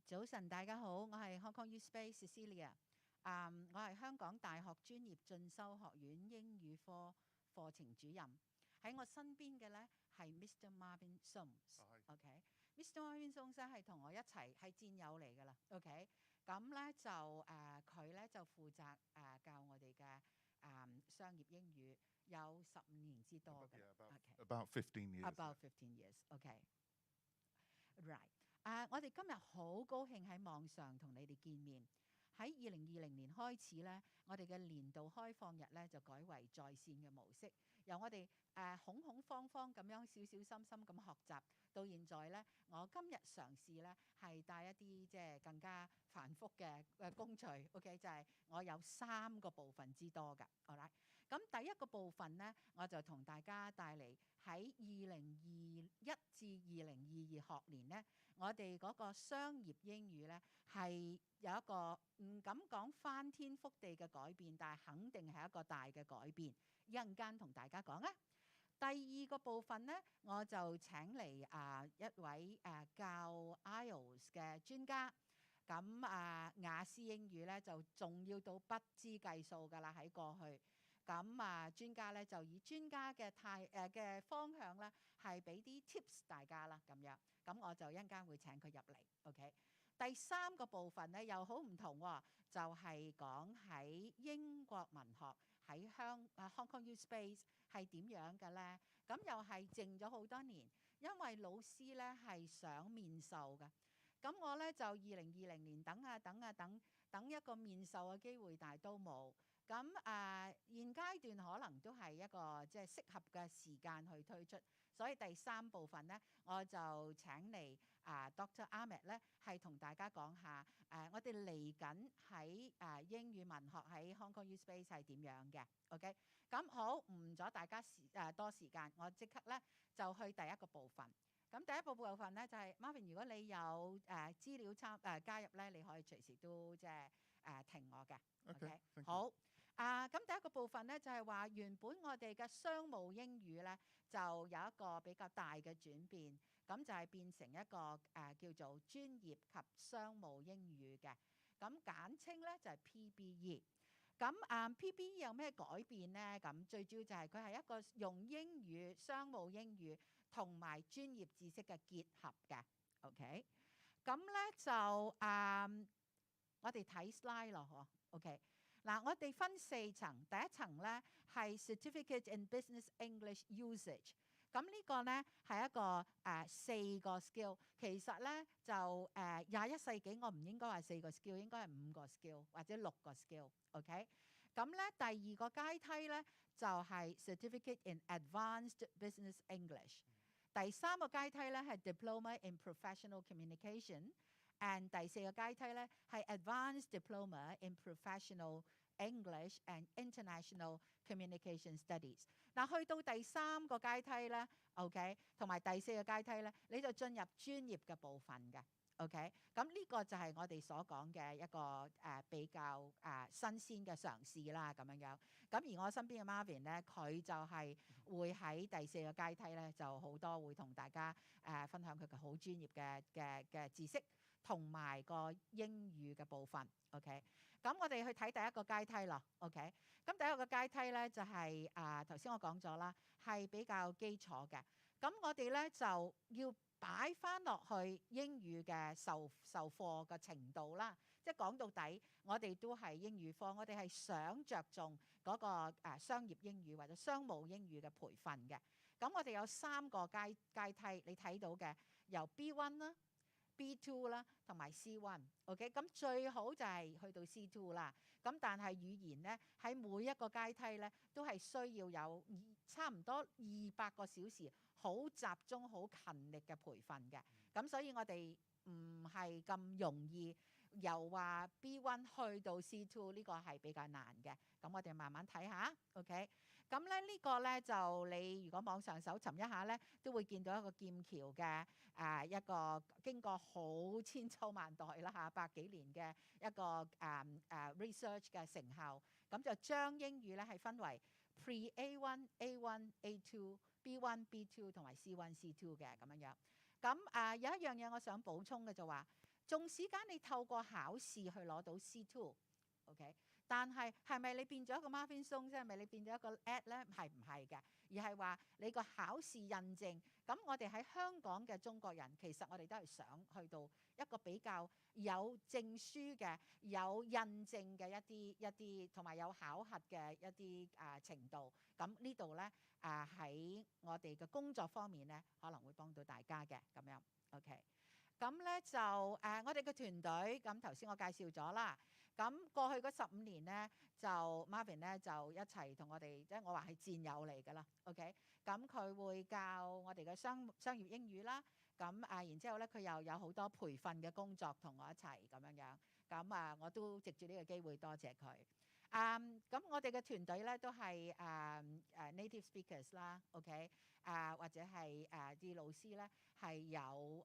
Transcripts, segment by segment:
早晨，大家好，我係 Hong Kong U Space Cecilia。我係香港大學專業進修學院英語科課程主任。喺我身邊嘅咧係 Mr. Marvin Soames。OK，Mr. Marvin Soames 係同我一齊係戰友嚟㗎啦。OK，咁咧就佢咧就負責教我哋嘅商業英語，有15年之多嘅。About 15 years. About 15 years. OK。Right。我哋今日好高興喺網上同你哋見面。喺2020年開始咧，我哋嘅年度開放日咧就改為在線嘅模式。由我哋恐恐慌慌咁樣小小心心咁學習，到現在咧，我今日嘗試咧係帶一啲即係更加繁複嘅工序。OK， 就係我有3個部分之多㗎。Alright， 咁第一個部分咧，我就同大家帶嚟喺2021至2022學年咧，我哋嗰個商業英語咧係有一個唔敢講翻天覆地嘅改變，但係肯定係一個大嘅改變。一陣間同大家講啊。第二個部分咧，我就請嚟一位教 IELTS 嘅專家。咁雅思英語咧就重要到不知計數㗎啦，喺過去。咁專家咧就以專家嘅嘅方向咧，係俾啲 tips 大家啦咁樣。咁我就一陣間會請佢入嚟。OK。第三個部分咧又好唔同喎，就係講喺英國文學喺Hong Kong U Space 係點樣嘅咧？咁又係靜咗好多年，因為老師咧係想面授嘅。咁我咧就2020年等一個面授嘅機會，但係都冇。咁現階段可能都係一個即係適合嘅時間去推出，所以第3部分咧，我就請嚟Dr. Amidst 咧，係同大家講下我哋嚟緊喺英語文學喺 Hong Kong U Space 係點樣嘅。OK， 咁好，唔阻大家多時間，我即刻咧就去第一個部分。咁第一部分咧就係 Marvin， 如果你有資料加入咧，你可以隨時都即係停我嘅。OK， 好。咁第一個部分咧就係話原本我哋嘅商務英語咧就有一個比較大嘅轉變，咁就係變成一個叫做專業及商務英語嘅，咁簡稱咧就係 PBE。咁PBE 有咩改變咧？咁最主要就係佢係一個用英語、商務英語同埋專業知識嘅結合嘅。OK， 咁咧就我哋睇 slide 咯，嗬。OK， 嗱，我哋分4層，第一層咧係 Certificate in Business English Usage。咁呢個咧係一個4個 skill， 其實咧就21世紀我唔應該話4個 skill， 應該係5個 skill 或者6個 skill。OK， 咁咧第2個階梯咧就係 Certificate in Advanced Business English。第3個階梯咧係 Diploma in Professional Communication。and 第4個階梯咧係 Advanced Diploma in Professional English and International Communication Studies。嗱，去到第3個階梯咧 ，OK， 同埋第4個階梯咧，你就進入專業嘅部分嘅。OK， 咁呢個就係我哋所講嘅一個比較新鮮嘅嘗試啦，咁樣樣。咁而我身邊嘅 Marvin 咧，佢就係會喺第4個階梯咧，就好多會同大家分享佢嘅好專業嘅知識同埋個英語嘅部分。OK， 咁我哋去睇第一個階梯咯。OK， 咁第一個階梯咧就係頭先我講咗啦，係比較基礎嘅。咁我哋咧就要擺翻落去英語嘅授課嘅程度啦，即係講到底，我哋都係英語科，我哋係想着重嗰個商業英語或者商務英語嘅培訓嘅。咁我哋有3個階梯，你睇到嘅由 B1 啦、B2 啦同埋 C1。OK， 咁最好就係去到 C2 啦。咁但係語言咧喺每一個階梯咧都係需要有差唔多200個小時，好集中、好勤力嘅培訓嘅。咁所以我哋唔係咁容易由話 B1 去到 C2， 呢個係比較難嘅。咁我哋慢慢睇下。OK， 咁咧呢個咧就你如果網上搜尋一下咧，都會見到一個劍橋嘅一個經過好千秋萬代啦嚇，100幾年嘅一個research 嘅成效。咁就將英語咧係分為 Pre-A1、A1、A2、B1、B2 同埋 C1、C2 嘅咁樣樣。咁有一樣嘢我想補充嘅就話，縱使間你透過考試去攞到 C2，OK，但係咪你變咗一個 Marvin Song 啫？係咪你變咗一個 ad 咧？係唔係嘅？而係話你個考試印證。咁我哋喺香港嘅中國人，其實我哋都係想去到一個比較有證書嘅、有印證嘅一啲，同埋有考核嘅一啲程度。咁呢度咧喺我哋嘅工作方面咧，可能會幫到大家嘅咁樣。OK。咁咧就我哋嘅團隊，咁頭先我介紹咗啦。咁過去嗰15年咧，就 Marvin 咧就一齊同我哋，即係我話係戰友嚟㗎啦。OK，咁佢會教我哋嘅商業英語啦。咁然之後咧，佢又有好多培訓嘅工作同我一齊咁樣。咁我都藉住呢個機會多謝佢。咁我哋嘅團隊咧都係native speakers 啦，OK，或者係啲老師咧係有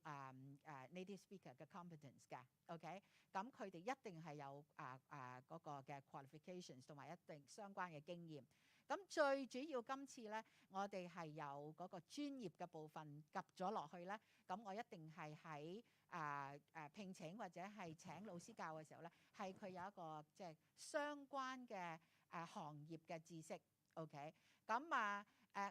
native speaker 嘅 competence 嘅 ，OK，咁佢哋一定係有嗰個嘅 qualifications 同埋一定相關嘅經驗。咁最主要今次咧，我哋係有嗰個專業嘅部分夾咗落去咧，咁我一定係喺聘請或者係請老師教嘅時候咧，係佢有一個即係相關嘅行業嘅知識 ，OK。咁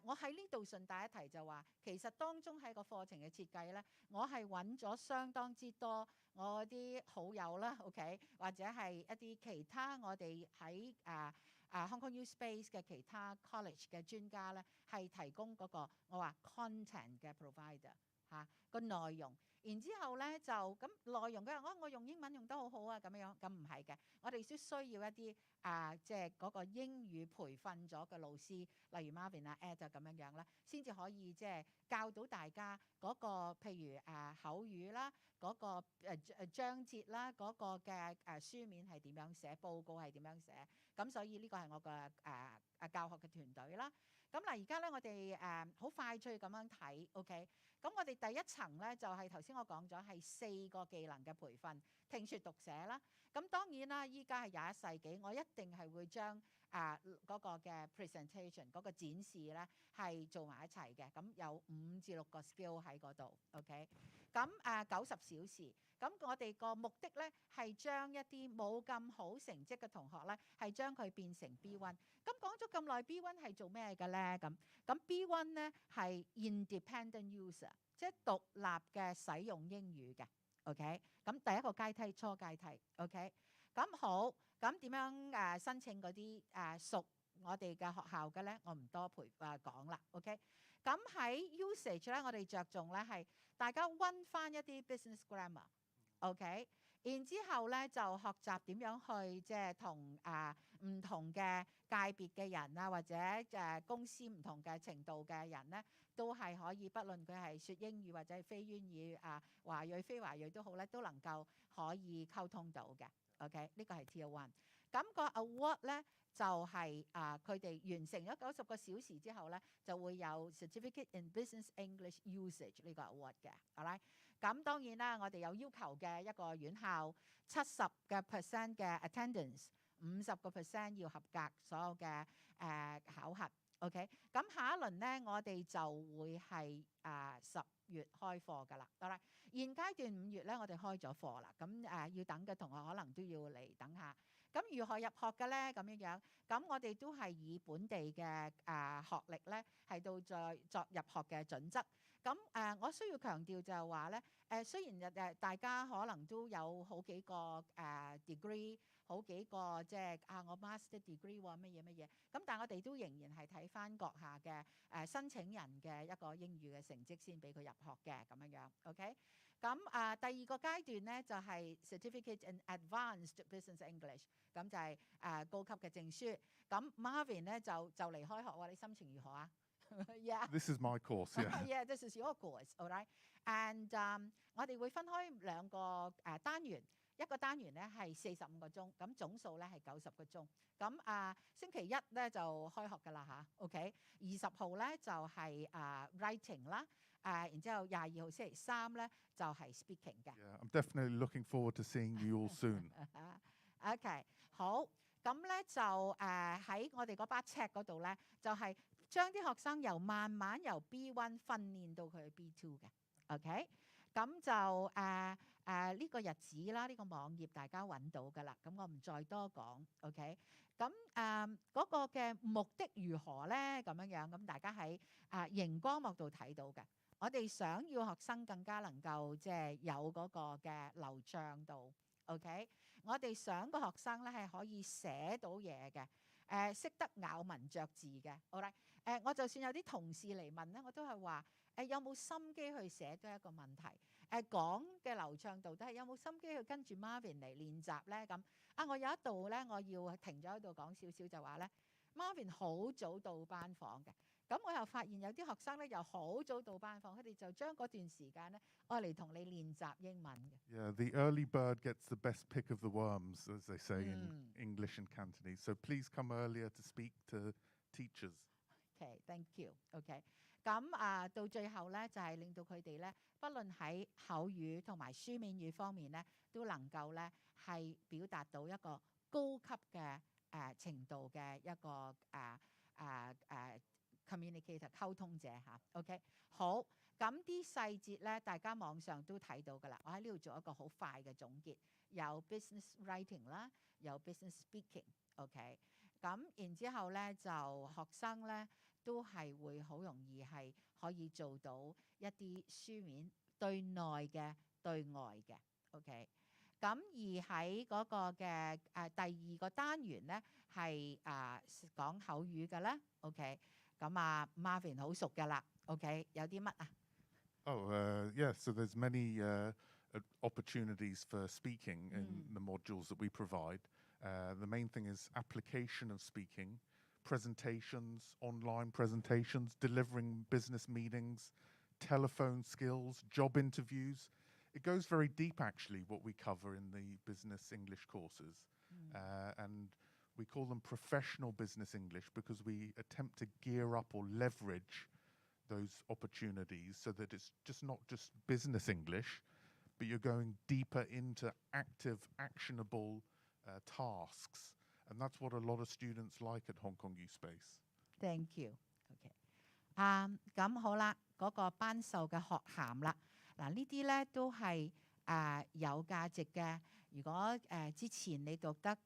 我喺呢度順帶一提就話，其實當中喺個課程嘅設計咧，我係揾咗相當之多我啲好友啦 ，OK， 或者係一啲其他我哋喺Hong Kong U Space 嘅其他 college 嘅專家咧，係提供嗰個我話 content 嘅 provider 個內容。然之後咧就咁內容嘅我用英文用得好好啊咁樣，咁唔係嘅，我哋需要一啲即係嗰個英語培訓咗嘅老師，例如 Marvin Ed 咁樣啦，先至可以即係教到大家嗰個譬如口語啦，嗰個章節啦，嗰個嘅書面係點樣寫，報告係點樣寫。咁所以呢個係我嘅教學嘅團隊啦。咁嗱，而家咧我哋好快脆咁樣睇 ，OK。咁我哋第一層咧就係頭先我講咗係4個技能嘅培訓，聽說讀寫啦。咁當然啦，依家係21世紀，我一定係會將嗰個嘅 presentation 嗰個展示咧係做埋一齊嘅。咁有5至6個 skill 喺嗰度 ，OK。咁90小時，咁我哋個目的咧係將一啲冇咁好成績嘅同學咧，係將佢變成 B1。咁講咗咁耐 B1 係做咩嘅咧？咁 B1 咧係 independent user， 即係獨立嘅使用英語嘅 ，OK。咁第一個階梯初階梯 ，OK。咁好，咁點樣申請嗰啲屬我哋嘅學校嘅咧？我唔多講啦 ，OK。咁喺 usage 咧，我哋着重咧係大家溫翻一啲 business grammar，OK。然之後咧就學習點樣去即係同唔同嘅界別嘅人啊，或者公司唔同嘅程度嘅人咧，都係可以，不論佢係說英語或者係非英語華裔非華裔都好咧，都能夠可以溝通到嘅。OK， 呢個係 Tier 1。咁個 award 咧就係佢哋完成咗90個小時之後咧，就會有 Certificate in Business English Usage 呢個 award 嘅。好啦，咁當然啦，我哋有要求嘅一個院校70% 嘅 attendance，50% 要合格所有嘅考核。OK， 咁下一輪咧，我哋就會係10月開課㗎啦。好啦，現階段5月咧，我哋開咗課啦。咁要等嘅同學可能都要嚟等下。咁如何入學嘅咧？咁樣，咁我哋都係以本地嘅學歷咧，係到再作入學嘅準則。咁我需要強調就係話咧，雖然大家可能都有好幾個degree， 好幾個即係我 master degree 乜嘢，咁但係我哋都仍然係睇翻閣下嘅申請人嘅一個英語嘅成績先俾佢入學嘅咁樣 ，OK。咁第二個階段咧就係 Certificate in Advanced Business English， 咁就係高級嘅證書。咁 Marvin 咧就嚟開學喎，你心情如何啊？Yeah. This is my course. Yeah. Yeah, this is your course. All right. And 我哋會分開2個單元，一個單元咧係45個鐘，咁總數咧係90個鐘。咁星期一咧就開學㗎啦嚇 ，OK。20號咧就係writing 啦，然之後22號星期3咧就係 speaking 嘅。Yeah, I'm definitely looking forward to seeing you all soon. OK， 好，咁咧就喺我哋嗰把尺嗰度咧，就係將啲學生慢慢由 B1 訓練到佢 B2 嘅 ，OK。咁就呢個日子啦，呢個網頁大家揾到㗎啦，咁我唔再多講 ，OK？咁嗰個嘅目的如何咧？咁樣咁大家喺熒光幕度睇到嘅。我哋想要學生更加能夠即係有嗰個嘅流暢度 ，OK？我哋想個學生咧係可以寫到嘢嘅，識得咬文嚼字嘅。好啦，我就算有啲同事嚟問咧，我都係話有冇心機去寫都係一個問題。講嘅流暢度都係有冇心機去跟住 Marvin 嚟練習咧？咁我有一度咧，我要停咗喺度講少少，就話咧 Marvin 好早到班房嘅。咁我又發現有啲學生咧又好早到班房，佢哋就將嗰段時間咧愛嚟同你練習英文嘅。Yeah, the early bird gets the best pick of the worms, as they say in English and Cantonese. So please come earlier to speak to teachers. Okay, thank you. Okay. 咁到最後咧，就係令到佢哋咧，不論喺口語同埋書面語方面咧，都能夠咧係表達到一個高級嘅程度嘅一個communicator 溝通者嚇。OK， 好，咁啲細節咧，大家網上都睇到㗎啦。我喺呢度做一個好快嘅總結，有 business writing 啦，有 business speaking。OK， 咁然之後咧，就學生咧都係會好容易係可以做到一啲書面對內嘅對外嘅。OK， 咁而喺嗰個嘅第二個單元咧係講口語嘅啦。OK。咁Marvin 好熟㗎啦 ，OK， 有啲乜啊？ Yeah, so there's many opportunities for speaking in the modules that we provide. The main thing is application of speaking, presentations, online presentations, delivering business meetings, telephone skills, job interviews. It goes very deep, actually, what we cover in the business English courses. And we call them professional business English because we attempt to gear up or leverage those opportunities so that it's just not just business English, but you're going deeper into active, actionable tasks. And that's what a lot of students like at Hong Kong U Space. Thank you. OK， 咁好啦，嗰個頒授嘅學銜啦，嗱呢啲咧都係有價值嘅。如果之前你讀得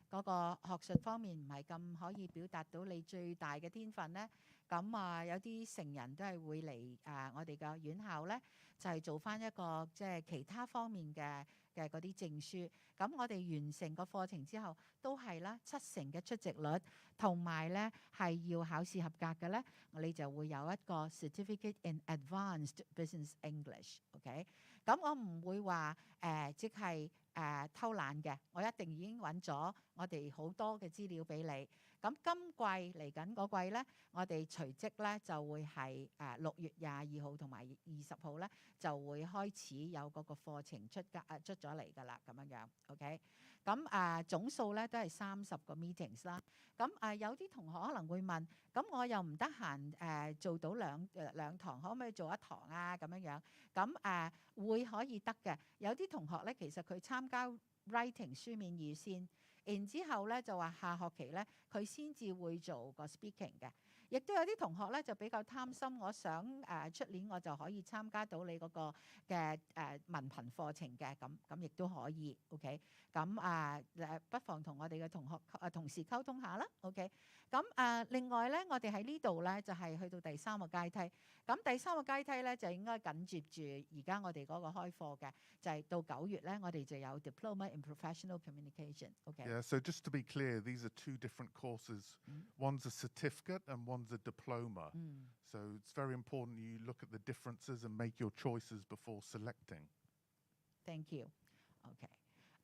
嗰個學術方面唔係咁可以表達到你最大嘅天分咧，咁有啲成人都係會嚟我哋嘅院校咧，就係做翻一個即係其他方面嘅嗰啲證書。咁我哋完成個課程之後，都係啦70%嘅出席率，同埋咧係要考試合格嘅咧，你就會有一個 Certificate in Advanced Business English。OK， 咁我唔會話即係偷懶嘅，我一定已經揾咗我哋好多嘅資料俾你。咁今季嚟緊嗰季咧，我哋隨即咧就會係6月22號同埋20號咧就會開始有嗰個課程出咗嚟㗎啦，咁樣 OK。咁總數咧都係30個 meetings 啦。咁有啲同學可能會問，咁我又唔得閒做到兩堂，可唔可以做一堂啊？咁樣咁會可以得嘅。有啲同學咧其實佢參加 writing 書面語先。然之後咧就話下學期咧佢先至會做個 speaking 嘅，亦都有啲同學咧就比較貪心，我想出年我就可以參加到你嗰個嘅文憑課程嘅，咁亦都可以 OK。咁不妨同我哋嘅同事溝通下啦 OK。咁另外咧我哋喺呢度咧就係去到第3個階梯，咁第3個階梯咧就應該緊接住而家我哋嗰個開課嘅，就係到9月咧我哋就有 Diploma in Professional Communication OK。 Yeah, so just to be clear, these are two different courses. One's a certificate and one's a diploma. So it's very important you look at the differences and make your choices before selecting. Thank you. OK。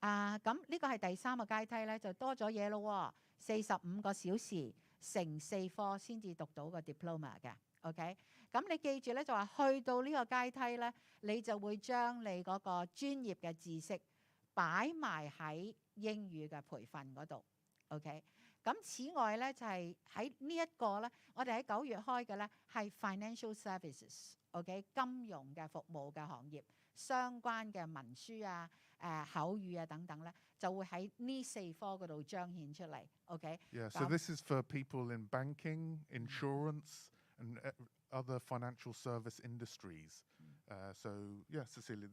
咁呢個係第3個階梯咧，就多咗嘢咯，45個小時乘4科先至讀到個 diploma 嘅 OK。咁你記住咧，就話去到呢個階梯咧，你就會將你嗰個專業嘅知識擺埋喺英語嘅培訓嗰度 OK。咁此外咧就係喺呢一個咧，我哋喺9月開嘅咧係 financial services OK， 金融嘅服務嘅行業相關嘅文書口語等等咧，就會喺呢4科嗰度彰顯出嚟 OK。 Yeah, so this is for people in banking, insurance and other financial service industries. So yeah, Cecilia,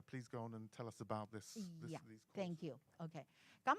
please go on and tell us about these Yeah, courses. thank you. OK，咁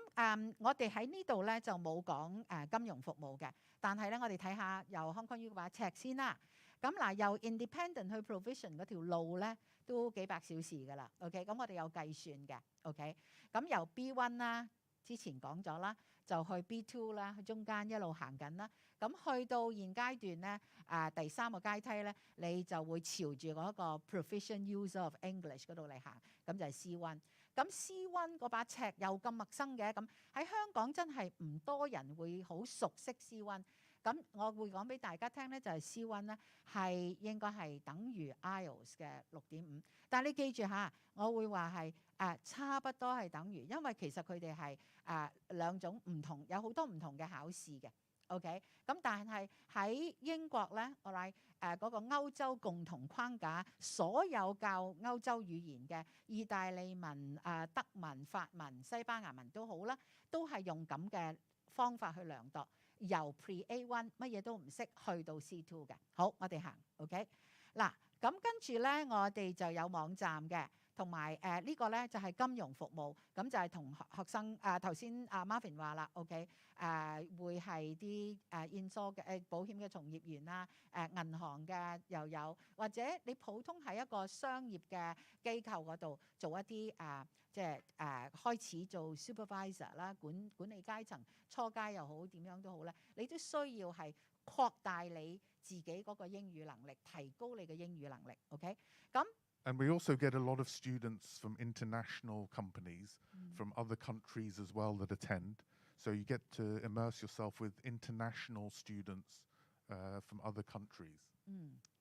我哋喺呢度咧就冇講金融服務嘅，但係咧我哋睇下由 Hong Kong U 嗰把尺先啦。咁嗱，由 independent 去 provision 嗰條路咧都幾百小時噶啦。OK，咁我哋有計算嘅。OK，咁由 B1 啦，之前講咗啦，就去 B2 啦，去中間一路行緊啦。咁去到現階段咧，第3個階梯咧，你就會朝住嗰個 proficient user of English 嗰度嚟行，咁就係 C1。咁 C1 嗰把尺又咁陌生嘅，咁喺香港真係唔多人會好熟悉 C1。咁我會講俾大家聽咧，就係 C1 咧係應該係等於 IELTS 嘅6.5，但係你記住嚇，我會話係差不多係等於，因為其實佢哋係兩種唔同，有好多唔同嘅考試嘅。OK， 咁但係喺英國咧嗰個歐洲共同框架，所有教歐洲語言嘅意大利文、德文、法文、西班牙文都好啦，都係用咁嘅方法去量度，由 Pre A1 乜嘢都唔識去到 C2 嘅。好，我哋行 OK 嗱，咁跟住咧，我哋就有網站嘅。同埋呢個咧就係金融服務，咁就係同學生頭先Marvin 話啦 ，OK 會係啲insure 嘅保險嘅從業員啦，銀行嘅又有，或者你普通喺一個商業嘅機構嗰度做一啲即係開始做 supervisor 啦，管理階層初階又好點樣都好咧，你都需要係擴大你自己嗰個英語能力，提高你嘅英語能力 ，OK 咁。And we also get a lot of students from international companies, from other countries as well that attend. So you get to immerse yourself with international students from other countries.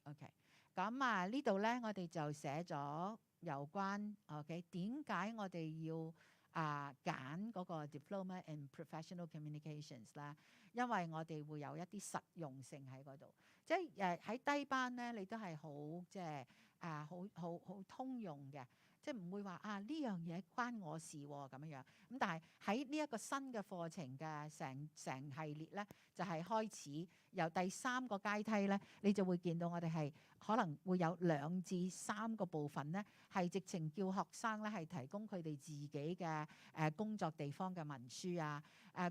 OK。咁呢度咧，我哋就寫咗有關 OK 點解我哋要揀嗰個 Diploma in Professional Communications 啦，因為我哋會有一啲實用性喺嗰度，即係喺低班咧，你都係好即係好通用嘅，即係唔會話呢樣嘢關我事喎咁樣。咁但係喺呢一個新嘅課程嘅成系列咧，就係開始由第3個階梯咧，你就會見到我哋係可能會有2至3個部分咧，係直情叫學生咧係提供佢哋自己嘅工作地方嘅文書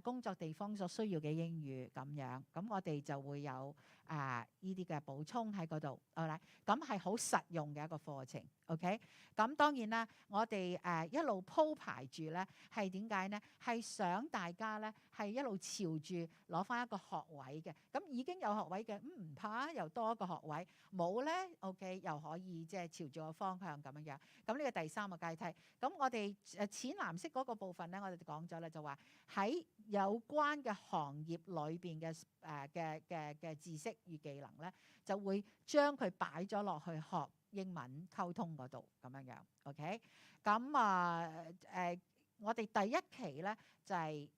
工作地方所需要嘅英語咁樣。咁我哋就會有呢啲嘅補充喺嗰度，好啦，咁係好實用嘅一個課程 ，OK。咁當然啦，我哋一路鋪排住咧，係點解呢？係想大家咧係一路朝住攞翻一個學位嘅。咁已經有學位嘅，唔怕又多一個學位，冇咧 OK 又可以即係朝住個方向咁樣。咁呢個第3個階梯，咁我哋淺藍色嗰個部分咧，我哋講咗啦，就話喺有關嘅行業裏邊嘅知識與技能咧，就會將佢擺咗落去學英文溝通嗰度咁樣 OK。咁我哋第1期咧就係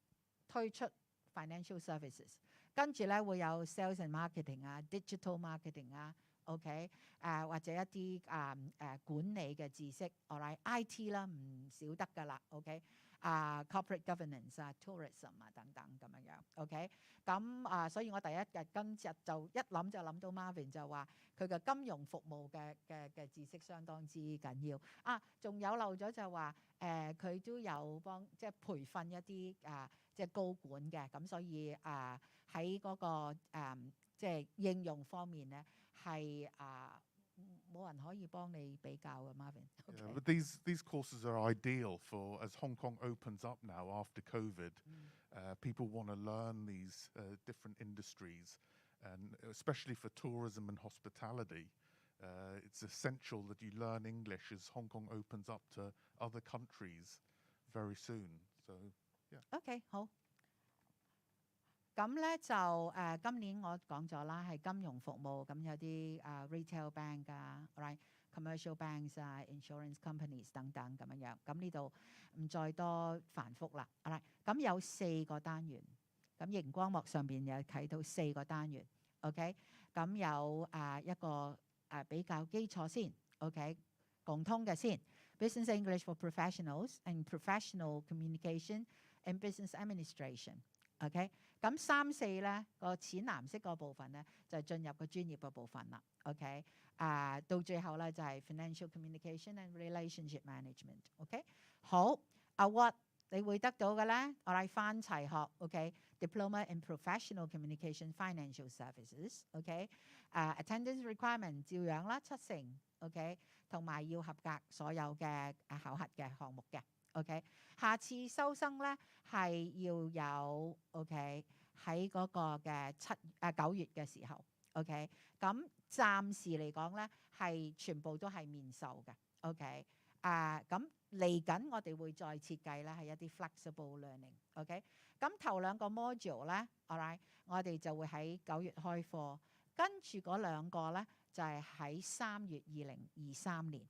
推出 financial services， 跟住咧會有 sales and marketing digital marketing OK 或者一啲管理嘅知識 alright IT 啦唔少得噶啦 OK corporate governance tourism 等等咁樣 OK。咁所以我第1日今日就一諗就諗到 Marvin 就話佢嘅金融服務嘅知識相當之緊要仲有漏咗就話佢都有幫即係培訓一啲即係高管嘅，咁所以喺嗰個即係應用方面咧係冇人可以幫你比較嘅 Marvin。Okay. Yeah, but these courses are ideal for as Hong Kong opens up now after COVID. People want to learn these different industries, and especially for tourism and hospitality. It's essential that you learn English as Hong Kong opens up to other countries very soon. So, yeah. Okay, 好。咁咧就今年我講咗啦，係金融服務，咁有啲retail bank right commercial banks insurance companies 等等咁樣。咁呢度唔再多繁複啦。咁有4個單元，咁熒光幕上邊有睇到4個單元。OK， 咁有一個比較基礎先 ，OK 共通嘅先 ，Business English for Professionals and Professional Communication and Business Administration。OK，咁3、4咧個淺藍色個部分咧就係進入個專業嘅部分啦。OK， 到最後咧就係 financial communication and relationship management。OK， 好 ，award 你會得到嘅咧，我哋翻齊學。OK，diploma in professional communication financial services。OK，attendance requirement 照樣啦，70%。OK， 同埋要合格所有嘅考核嘅項目嘅。OK， 下次收生咧係要有 OK 喺嗰個嘅9月嘅時候。OK， 咁暫時嚟講咧係全部都係面授嘅。OK， 咁嚟緊我哋會再設計咧係一啲 flexible learning。OK， 咁頭2個 module 咧 ，all right， 我哋就會喺9月開課，跟住嗰2個咧就係喺3月2023年。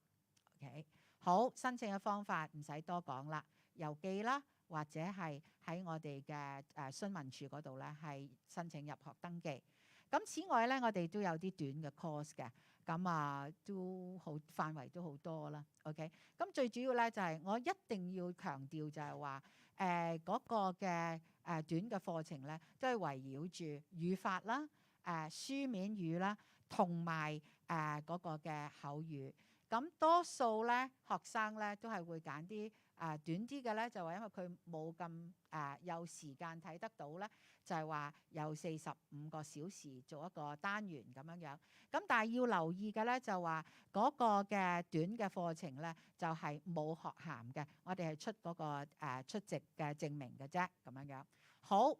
OK。好，申請嘅方法唔使多講啦，郵寄啦，或者係喺我哋嘅詢問處嗰度咧，係申請入學登記。咁此外咧，我哋都有啲短嘅 course 嘅，咁都好範圍都好多啦。OK， 咁最主要咧就係我一定要強調就係話嗰個嘅短嘅課程咧，都係圍繞住語法啦、書面語啦，同埋嗰個嘅口語。咁多數咧學生咧都係會揀啲短啲嘅咧，就話因為佢冇咁有時間睇得到咧，就係話有45個小時做一個單元咁樣樣。咁但係要留意嘅咧就話嗰個嘅短嘅課程咧就係冇學銜嘅，我哋係出嗰個出席嘅證明嘅啫咁樣樣。好，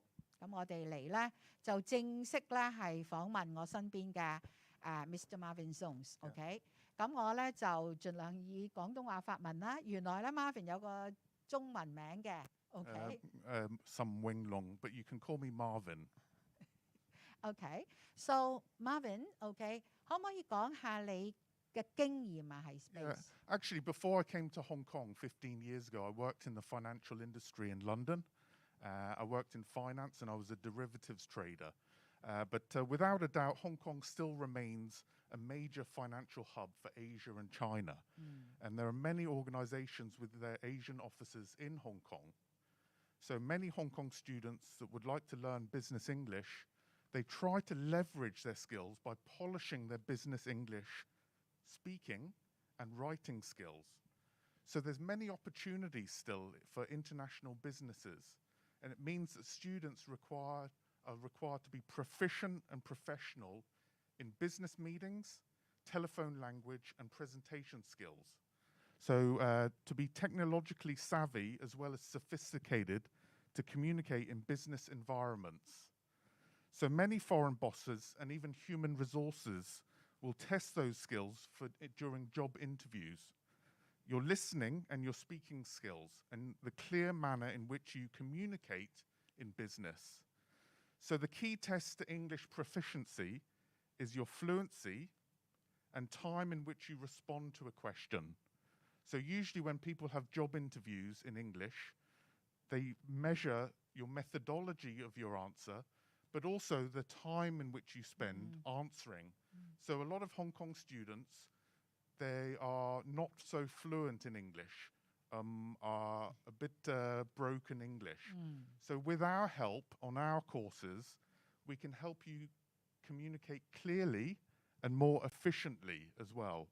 咁我哋嚟咧就正式咧係訪問我身邊嘅Mr. Marvin Zones。OK。咁我咧就盡量以廣東話發問啦。原來咧 Marvin 有個中文名嘅。OK。Some Wing Long, but you can call me Marvin. OK。So Marvin，OK， 可唔可以講下你嘅經驗啊？係 space。Actually, before I came to Hong Kong 15 years ago, I worked in the financial industry in London. I worked in finance and I was a derivatives trader. But without a doubt, Hong Kong still remains a major financial hub for Asia and China. And there are many organizations with their Asian offices in Hong Kong. So many Hong Kong students that would like to learn business English, they try to leverage their skills by polishing their business English speaking and writing skills. So there's many opportunities still for international businesses. And it means that students are required to be proficient and professional in business meetings, telephone language, and presentation skills. So to be technologically savvy as well as sophisticated to communicate in business environments. So many foreign bosses and even human resources will test those skills during job interviews. Your listening and your speaking skills and the clear manner in which you communicate in business. So the key test to English proficiency is your fluency and time in which you respond to a question. So usually when people have job interviews in English, they measure your methodology of your answer, but also the time in which you spend answering. So a lot of Hong Kong students, they are not so fluent in English, are a bit broken English. So with our help on our courses, we can help you communicate clearly and more efficiently as well.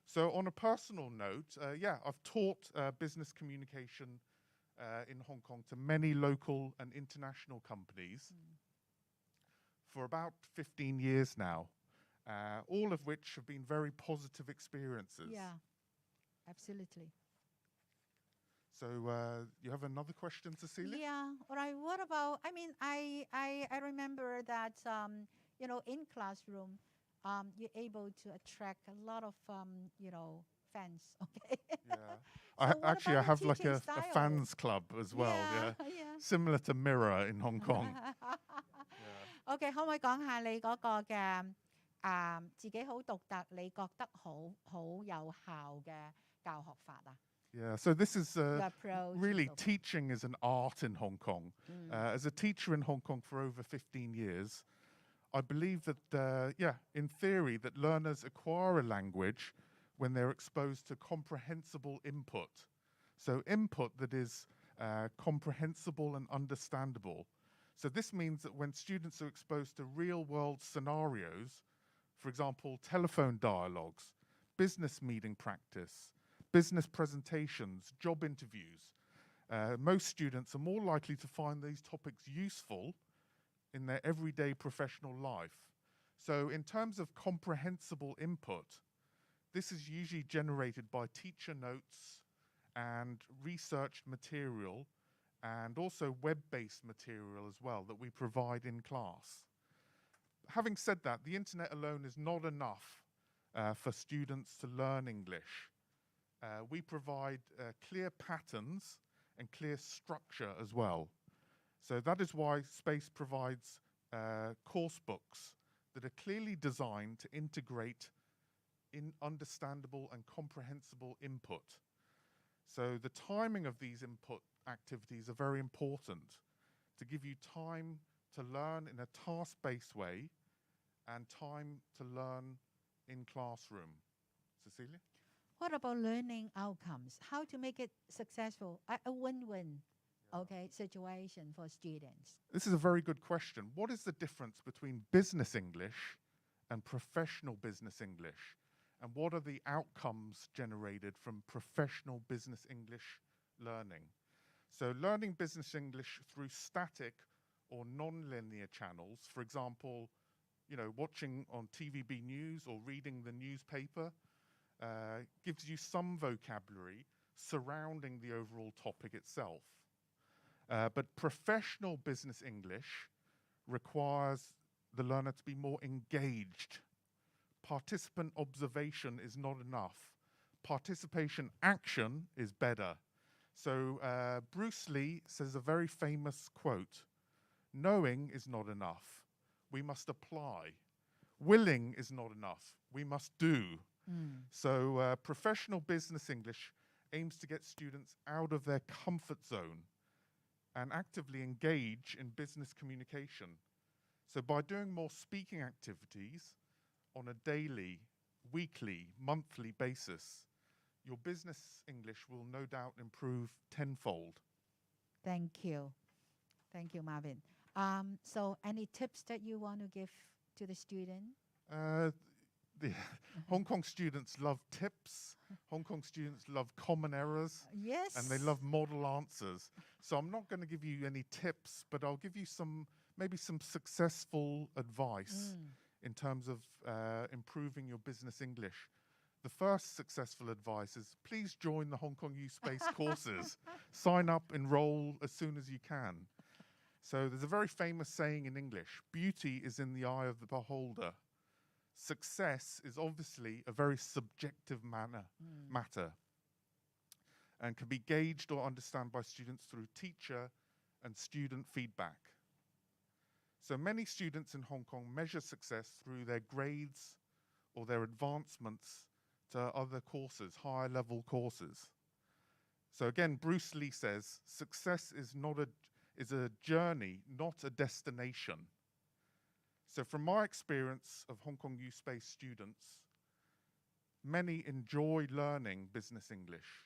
So on a personal note, I've taught business communication in Hong Kong to many local and international companies for about 15 years now, all of which have been very positive experiences. Yeah, absolutely. So you have another question, Cecilia? Yeah. All right. What about? I mean, I remember that in classroom, you're able to attract a lot of fans. Okay. Yeah. So I have like a fans club as well. Yeah. Similar to Mirror in Hong Kong. OK， 可唔可以講下你嗰個嘅自己好獨特，你覺得好有效嘅教學法啊？ Yeah, so this is really teaching is an art in Hong Kong. As a teacher in Hong Kong for over 15 years, I believe that, in theory, that learners acquire a language when they're exposed to comprehensible input. So input that is comprehensible and understandable. So this means that when students are exposed to real-world scenarios, for example, telephone dialogues, business meeting practice, business presentations, job interviews, most students are more likely to find these topics useful in their everyday professional life. So in terms of comprehensible input, this is usually generated by teacher notes and researched material and also web-based material as well that we provide in class. Having said that, the internet alone is not enough for students to learn English. We provide clear patterns and clear structure as well. So that is why Space provides course books that are clearly designed to integrate in understandable and comprehensible input. So the timing of these input activities are very important to give you time to learn in a task-based way and time to learn in classroom. Cecilia? What about learning outcomes? How to make it successful, a win-win, situation for students? This is a very good question. What is the difference between business English and professional business English? And what are the outcomes generated from professional business English learning? So learning business English through static or non-linear channels, for example, watching on TVB News or reading the newspaper, gives you some vocabulary surrounding the overall topic itself. But professional business English requires the learner to be more engaged. Participant observation is not enough. Participation action is better. So Bruce Lee says a very famous quote, "Knowing is not enough. We must apply. Willing is not enough. We must do." So professional business English aims to get students out of their comfort zone and actively engage in business communication. So by doing more speaking activities on a daily, weekly, monthly basis, your business English will no doubt improve tenfold. Thank you. Thank you, Marvin. So any tips that you want to give to the student? The Hong Kong students love tips. Hong Kong students love common errors. Yes. And they love model answers. So I'm not going to give you any tips, but I'll give you maybe some successful advice in terms of improving your business English. The first successful advice is please join the Hong Kong Youth Space courses. Sign up, enroll as soon as you can. So there's a very famous saying in English, beauty is in the eye of the beholder. Success is obviously a very subjective matter and can be gauged or understood by students through teacher and student feedback. So many students in Hong Kong measure success through their grades or their advancements to other courses, higher level courses. So again, Bruce Lee says, success is a journey, not a destination. So from my experience of Hong Kong Youth Space students, many enjoy learning business English,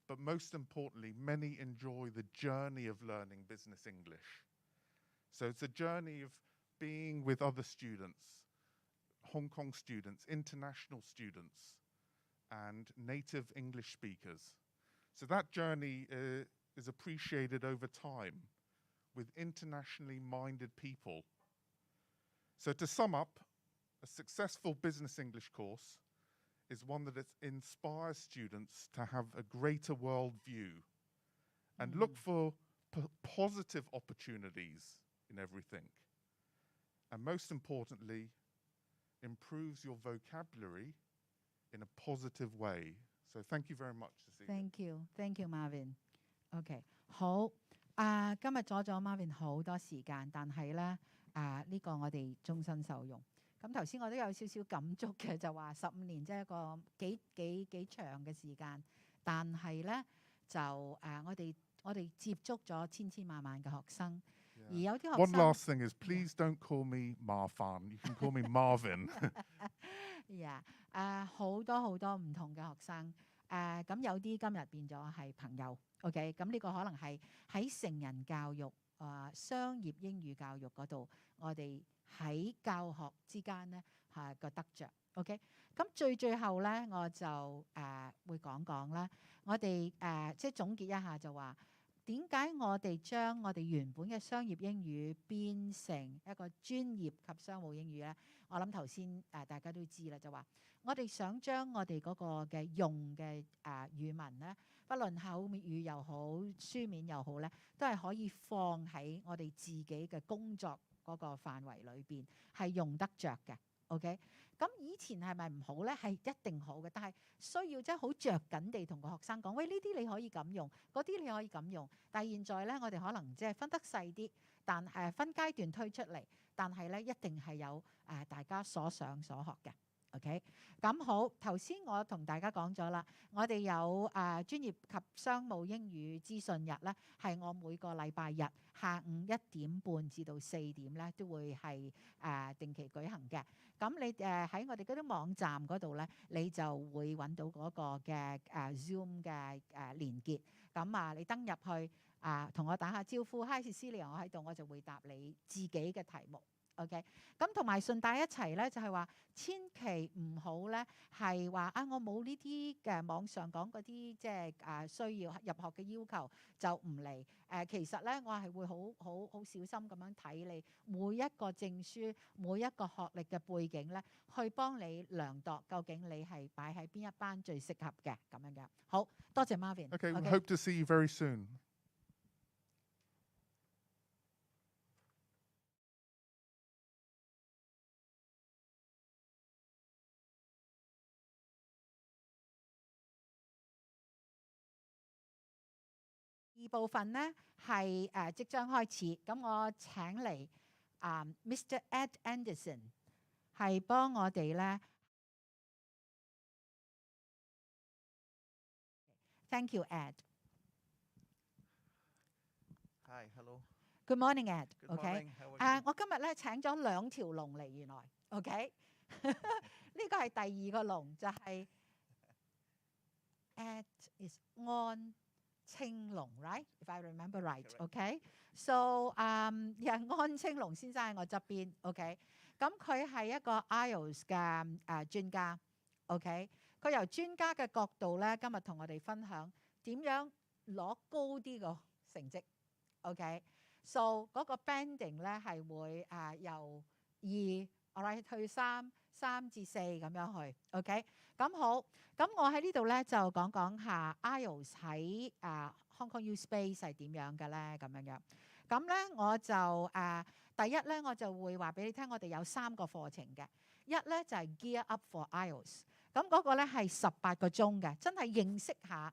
but most importantly, many enjoy the journey of learning business English. So it's a journey of being with other students, Hong Kong students, international students, and native English speakers. So that journey is appreciated over time with internationally minded people. So to sum up, a successful business English course is one that inspires students to have a greater world view and look for positive opportunities in everything. And most importantly, improves your vocabulary in a positive way. So thank you very much, Cecilia. Thank you, Marvin. OK， 好。今日阻咗 Marvin 好多時間，但係咧呢個我哋終身受用。咁頭先我都有少少感觸嘅，就話15年即係一個幾長嘅時間，但係咧就我哋接觸咗千萬嘅學生。而有啲學生 One last thing is, please don't call me Marfan. You can call me Marvin. Yeah， 好多唔同嘅學生，咁有啲今日變咗係朋友 ，OK， 咁呢個可能係喺成人教育商業英語教育嗰度，我哋喺教學之間咧個得着。OK， 咁最後咧，我就會講講啦。我哋即係總結一下就話，點解我哋將我哋原本嘅商業英語變成一個專業及商務英語咧？我諗頭先大家都知啦，就話我哋想將我哋嗰個嘅用嘅語文咧，不論口語又好，書面又好咧，都係可以放喺我哋自己嘅工作嗰個範圍裏邊，係用得着嘅。OK， 咁以前係咪唔好咧？係一定好嘅，但係需要即係好着緊地同個學生講，喂，呢啲你可以咁用，嗰啲你可以咁用。但係現在咧，我哋可能即係分得細啲，但分階段推出嚟，但係咧一定係有大家所想所學嘅。OK， 咁好，頭先我同大家講咗啦，我哋有專業及商務英語資訊日咧，係我每個禮拜日下午1點半至到4點咧，都會係定期舉行嘅。咁你喺我哋嗰啲網站嗰度咧，你就會揾到嗰個嘅Zoom 嘅連結。咁你登入去同我打下招呼 ，Hi Cecilia， 我喺度，我就會答你自己嘅題目。OK， 咁同埋順帶一齊咧，就係話千祈唔好咧，係話我冇呢啲嘅網上講嗰啲即係需要入學嘅要求就唔嚟。其實咧，我係會好小心咁樣睇你每一個證書、每一個學歷嘅背景咧，去幫你量度究竟你係擺喺邊一班最適合嘅咁樣嘅。好多謝 Marvin。Okay, we hope to see you very soon. 二部分呢係即將開始，咁我請嚟Mr. Ed Anderson 係幫我哋咧。Thank you, Ed. Hi, hello. Good morning, Ed. Good OK， morning. How are you? 我今日咧請咗2條龍嚟，原來 OK 呢個係第2個龍，就係 Ed is on。青龍 ，right? If I remember right, OK? So, 安青龍先生喺我側邊 ，OK? 咁佢係一個 IELTS 嘅專家 ，OK? 佢由專家嘅角度咧，今日同我哋分享點樣攞高啲個成績 ，OK? So 嗰個 banding 咧係會由2，alright 去3至4咁樣去 ，OK？ 咁好，咁我喺呢度咧就講下 IELTS 喺Hong Kong U Space 係點樣嘅咧，咁樣。咁咧我就第一咧我就會話俾你聽，我哋有3個課程嘅。一咧就係 Gear Up for IELTS， 咁嗰個咧係18個鐘嘅，真係認識下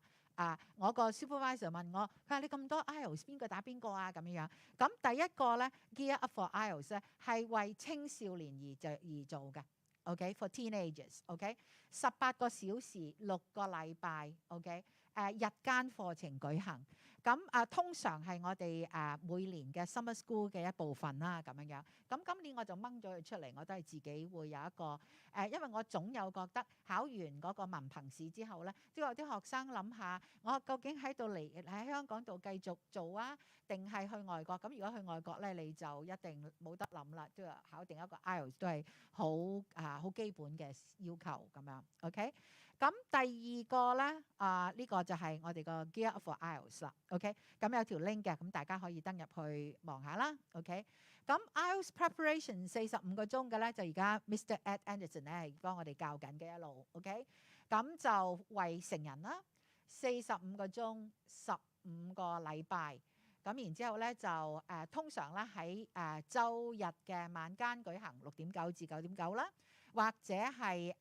我個 supervisor 問我，佢話你咁多 IELTS 邊個打邊個啊咁樣。咁第一個咧 Gear Up for IELTS 咧係為青少年而做嘅。OK for teenagers，OK 18個小時6個禮拜 ，OK 日間課程舉行，咁通常係我哋每年嘅 summer school 嘅一部分啦，咁樣。咁今年我就掹咗佢出嚟，我都係自己會有一個因為我總有覺得考完嗰個文憑試之後咧，都有啲學生諗下，我究竟喺香港度繼續做啊，定係去外國？咁如果去外國咧，你就一定冇得諗啦，都要考定一個 IELTS 都係好基本嘅要求咁樣 ，OK？ 咁第2個咧呢個就係我哋個 Gear Up for IELTS 啦 ，OK？ 咁有條 link 嘅，咁大家可以登入去望下啦 ，OK？ 咁 IELTS preparation 45個鐘嘅咧，就而家 Mr. Ed Anderson 咧係幫我哋教緊嘅一路 ，OK？ 咁就為成人啦，45個鐘15個禮拜。咁然之後咧就通常咧喺週日嘅晚間舉行6點9至9點9啦，或者係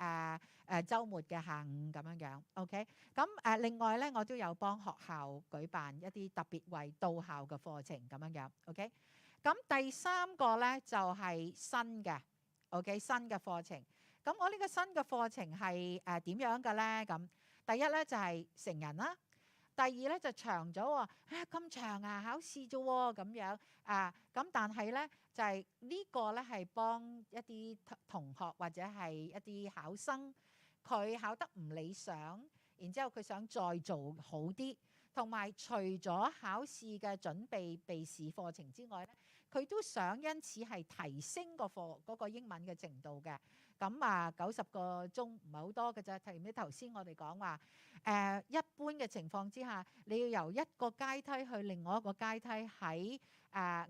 週末嘅下午咁樣 OK？ 咁另外咧我都有幫學校舉辦一啲特別為到校嘅課程咁樣 OK？ 咁第3個咧就係新嘅 OK 新嘅課程。咁我呢個新嘅課程係點樣嘅咧？咁第一咧就係成人啦。第2咧就長咗喎，咁長考試啫喎咁樣咁但係咧就係呢個咧係幫一啲同學或者係一啲考生，佢考得唔理想，然之後佢想再做好啲，同埋除咗考試嘅準備備試課程之外咧，佢都想因此係提升嗰個英文嘅程度嘅。咁90個鐘唔係好多嘅啫。提唔頭先我哋講話一般嘅情況之下，你要由一個階梯去另外一個階梯喺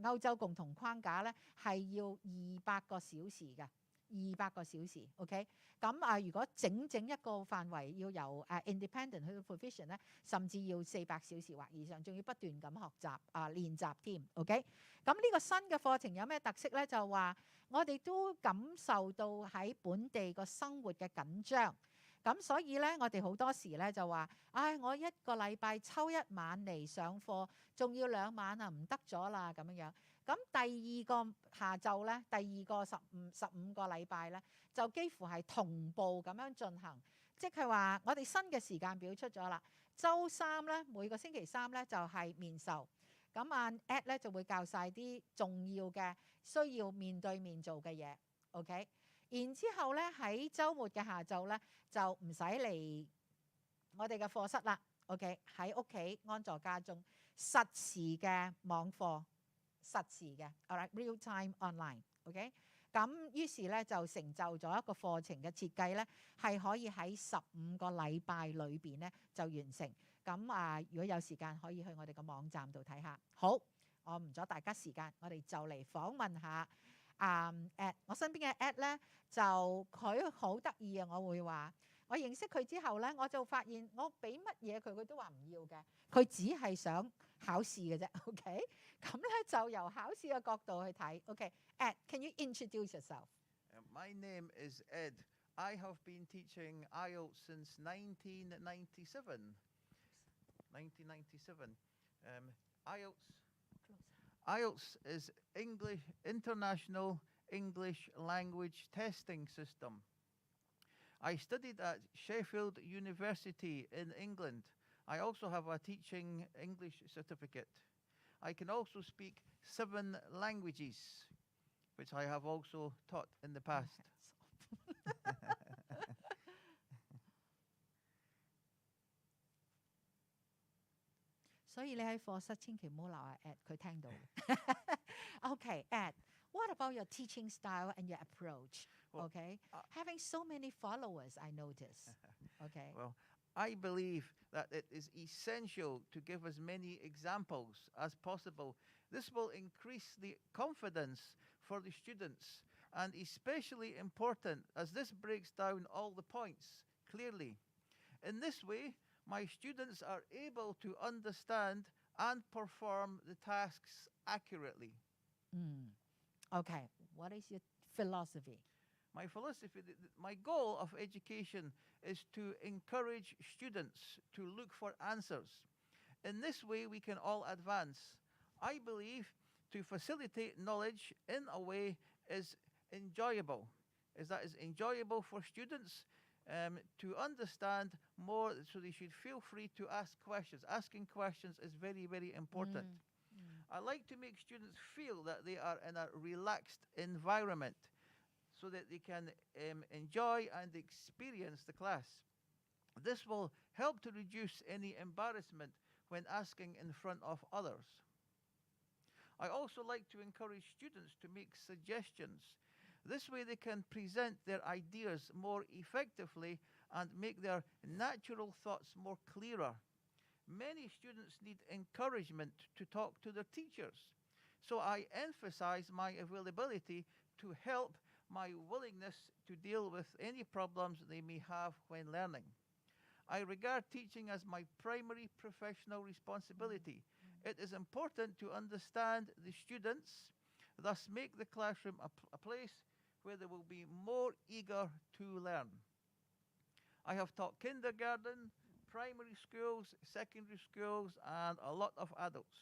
歐洲共同框架咧，係要200個小時嘅，200個小時。OK， 咁如果整一個範圍要由independent 去到 proficient 咧，甚至要400小時或以上，仲要不斷咁學習練習添。OK， 咁呢個新嘅課程有咩特色咧？就話我哋都感受到喺本地個生活嘅緊張，咁所以咧，我哋好多時咧就話，我一個禮拜抽1晚嚟上課，仲要2晚唔得咗啦咁樣。咁第二個下晝咧，第二個15個禮拜咧，就幾乎係同步咁樣進行，即係話我哋新嘅時間表出咗啦。週3咧，每個星期3咧就係面授，咁Ed 咧就會教晒啲重要嘅需要面對面做嘅嘢。OK， 然之後咧喺週末嘅下晝咧就唔使嚟我哋嘅課室啦。OK， 喺屋企安坐家中，實時嘅網課，實時嘅 ，alright real time online。OK， 咁於是咧就成就咗一個課程嘅設計咧，係可以喺15個禮拜裏邊咧就完成。咁如果有時間可以去我哋個網站度睇下。好，我唔阻大家時間，我哋就嚟訪問下Ed。我身邊嘅 Ed 咧，就佢好得意啊！我會話，我認識佢之後咧，我就發現我俾乜嘢佢都話唔要嘅，佢只係想考試嘅啫。OK， 咁咧就由考試嘅角度去睇。OK，Ed， can you introduce yourself? My name is Ed. I have been teaching IELTS since 1997. 1997. IELTS is International English Language Testing System. I studied at Sheffield University in England. I also have a teaching English certificate. I can also speak 7 languages, which I have also taught in the past. 所以你喺課室千祈唔好鬧阿 Ed， 佢聽到。Okay, Ed, what about your teaching style and your approach? Okay, having so many followers, I notice. Okay. Well, I believe that it is essential to give as many examples as possible. This will increase the confidence for the students, and especially important as this breaks down all the points clearly. In this way, my students are able to understand and perform the tasks accurately. Okay, what is your philosophy? My philosophy, my goal of education is to encourage students to look for answers. In this way, we can all advance. I believe to facilitate knowledge in a way is enjoyable. That is enjoyable for students to understand more, so they should feel free to ask questions. Asking questions is very, very important. I like to make students feel that they are in a relaxed environment so that they can enjoy and experience the class. This will help to reduce any embarrassment when asking in front of others. I also like to encourage students to make suggestions. This way they can present their ideas more effectively and make their natural thoughts more clearer. Many students need encouragement to talk to their teachers, so I emphasize my availability to help, my willingness to deal with any problems they may have when learning. I regard teaching as my primary professional responsibility. It is important to understand the students, thus make the classroom a place where they will be more eager to learn. I have taught kindergarten, primary schools, secondary schools, and a lot of adults.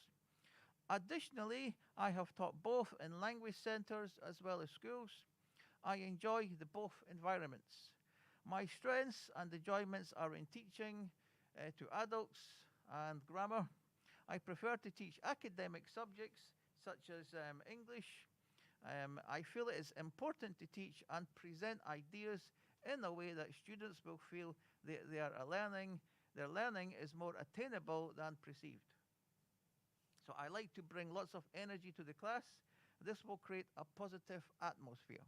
Additionally, I have taught both in language centers as well as schools. I enjoy the both environments. My strengths and enjoyments are in teaching to adults and grammar. I prefer to teach academic subjects such as English. I feel it is important to teach and present ideas in a way that students will feel they are learning their learning is more attainable than perceived. So I like to bring lots of energy to the class. This will create a positive atmosphere.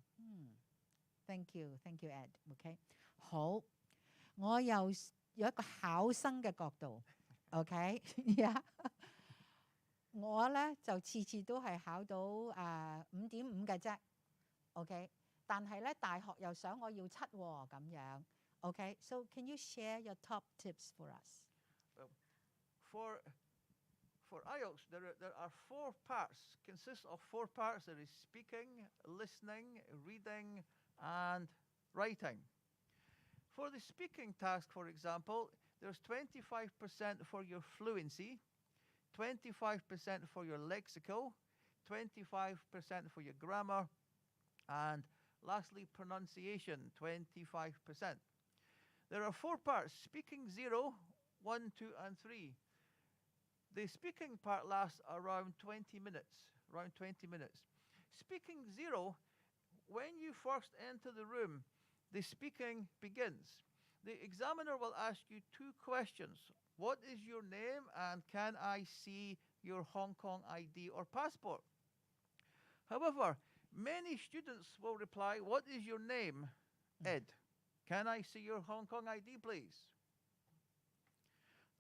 Thank you, thank you, Ed. OK， 好，我又有一個考生嘅角度 ，OK， 我咧就次次都係考到5.5嘅啫 ，OK， 但係咧大學又想我要7喎咁樣 ，OK，so can you share your top tips for us? For IELTS, there are 4 parts, consists of 4 parts. There is speaking, listening, reading, and writing. For the speaking task, for example, there's 25% for your fluency, 25% for your lexical, 25% for your grammar, and lastly, pronunciation, 25%. There are 4 parts, speaking 0, 1, 2, and 3. The speaking part lasts around 20 minutes, Speaking 0, when you first enter the room, the speaking begins. The examiner will ask you 2 questions. What is your name, and can I see your Hong Kong ID or passport? However, many students will reply, what is your name, Ed? Can I see your Hong Kong ID, please?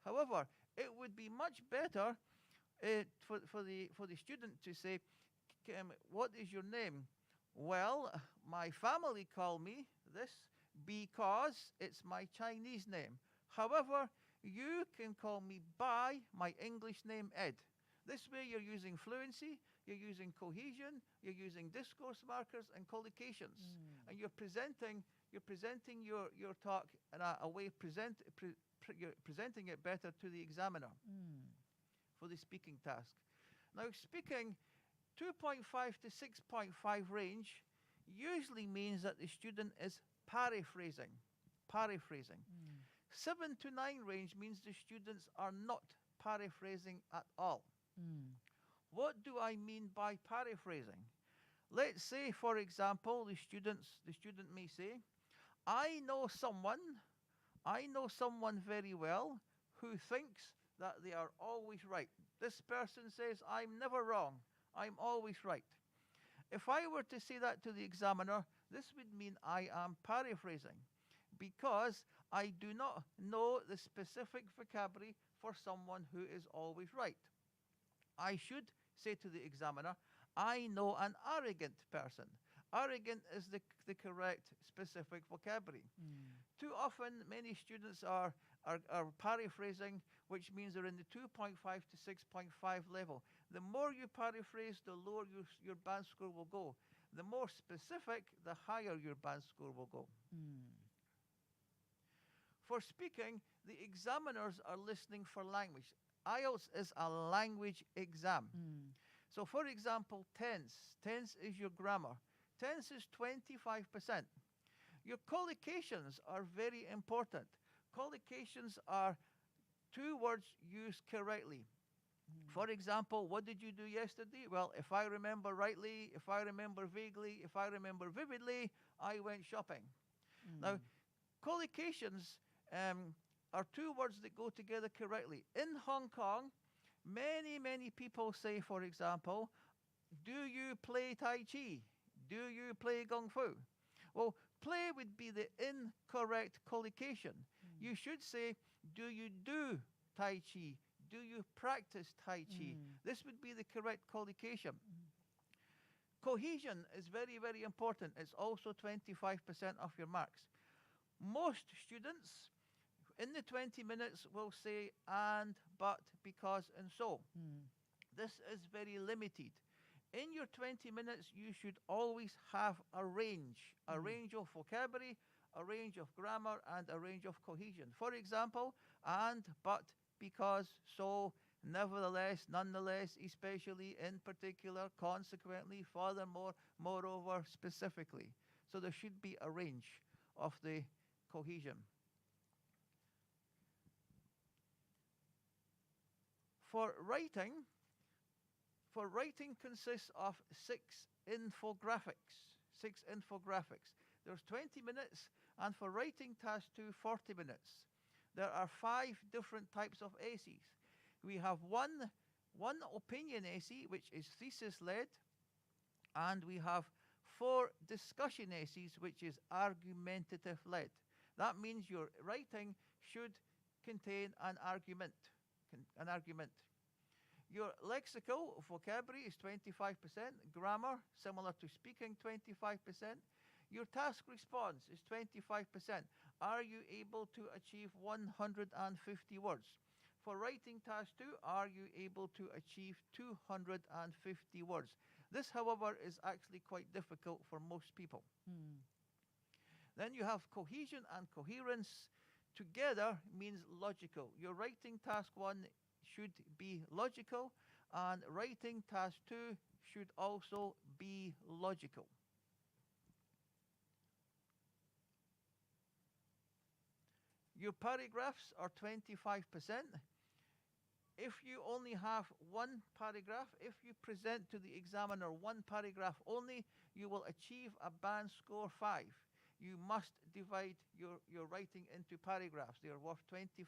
However, it would be much better for the student to say, what is your name? Well, my family call me this because it's my Chinese name. However, you can call me by my English name, Ed. This way you're using fluency, you're using cohesion, you're using discourse markers and collocations. And you're presenting your talk in a way you're presenting it better to the examiner for the speaking task. Now, speaking 2.5 to 6.5 range usually means that the student is paraphrasing. 7 to 9 range means the students are not paraphrasing at all. What do I mean by paraphrasing? Let's say, for example, the student may say, I know someone very well who thinks that they are always right. This person says, I'm never wrong. I'm always right. If I were to say that to the examiner, this would mean I am paraphrasing because I do not know the specific vocabulary for someone who is always right. I should say to the examiner, I know an arrogant person. Arrogant is the correct specific vocabulary. Too often, many students are paraphrasing, which means they're in the 2.5 to 6.5 level. The more you paraphrase, the lower your band score will go. The more specific, the higher your band score will go. For speaking, the examiners are listening for language. IELTS is a language exam. So, for example, tense is your grammar. Tense is 25%. Your collocations are very important. Collocations are 2 words used correctly. For example, what did you do yesterday? Well, if I remember rightly, if I remember vaguely, if I remember vividly, I went shopping. Now, collocations are 2 words that go together correctly. In Hong Kong, many people say, for example, do you play Tai Chi? Do you play Kung Fu? Well, play would be the incorrect collocation. You should say, do you do Tai Chi? Do you practice Tai Chi? This would be the correct collocation. Cohesion is very, very important. It's also 25% of your marks. Most students in the 20 minutes will say and, but, because, and so. This is very limited. In your 20 minutes, you should always have a range of vocabulary, a range of grammar, and a range of cohesion. For example, and, but, because, so, nevertheless, nonetheless, especially, in particular, consequently, furthermore, moreover, specifically. So there should be a range of the cohesion. For writing consists of 6 infographics. There's 20 minutes, and for writing task 2, 40 minutes. there are 5 different types of essays. We have one opinion essay, which is thesis-led, and we have 4 discussion essays, which is argumentative-led. That means your writing should contain an argument. Your lexical vocabulary is 25%, grammar, similar to speaking, 25%. Your task response is 25%. Are you able to achieve 150 words? For writing task 2, are you able to achieve 250 words? This, however, is actually quite difficult for most people. Then you have cohesion and coherence. Together means logical. Your writing task 1 should be logical, and writing task 2 should also be logical. Your paragraphs are 25%. If you only have 1 paragraph, if you present to the examiner 1 paragraph only, you will achieve a band score 5. You must divide your writing into paragraphs. They are worth 25%.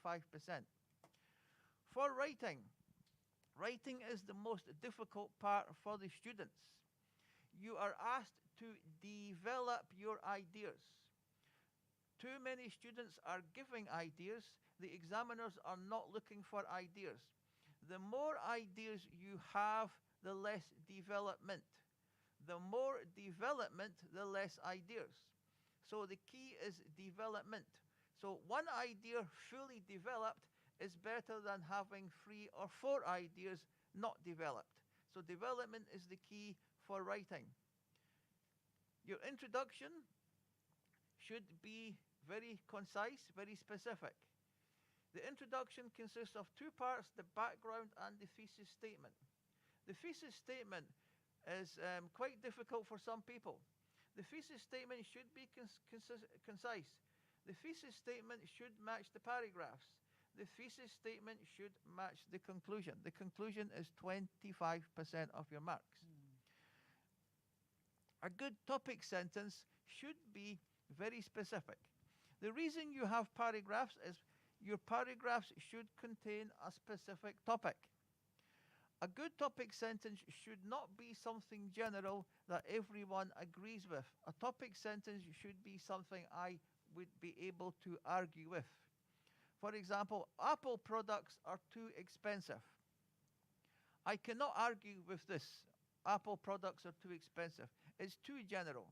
For writing is the most difficult part for the students. You are asked to develop your ideas. Too many students are giving ideas. The examiners are not looking for ideas. The more ideas you have, the less development. The more development, the less ideas. So the key is development. So 1 idea fully developed is better than having 3 or 4 ideas not developed. So development is the key for writing. Your introduction should be very concise, very specific. The introduction consists of 2 parts, the background and the thesis statement. The thesis statement is quite difficult for some people. The thesis statement should be concise. The thesis statement should match the paragraphs. The thesis statement should match the conclusion. The conclusion is 25% of your marks. A good topic sentence should be very specific. The reason you have paragraphs is your paragraphs should contain a specific topic. A good topic sentence should not be something general that everyone agrees with. A topic sentence should be something I would be able to argue with. For example, Apple products are too expensive. I cannot argue with this. Apple products are too expensive. It's too general.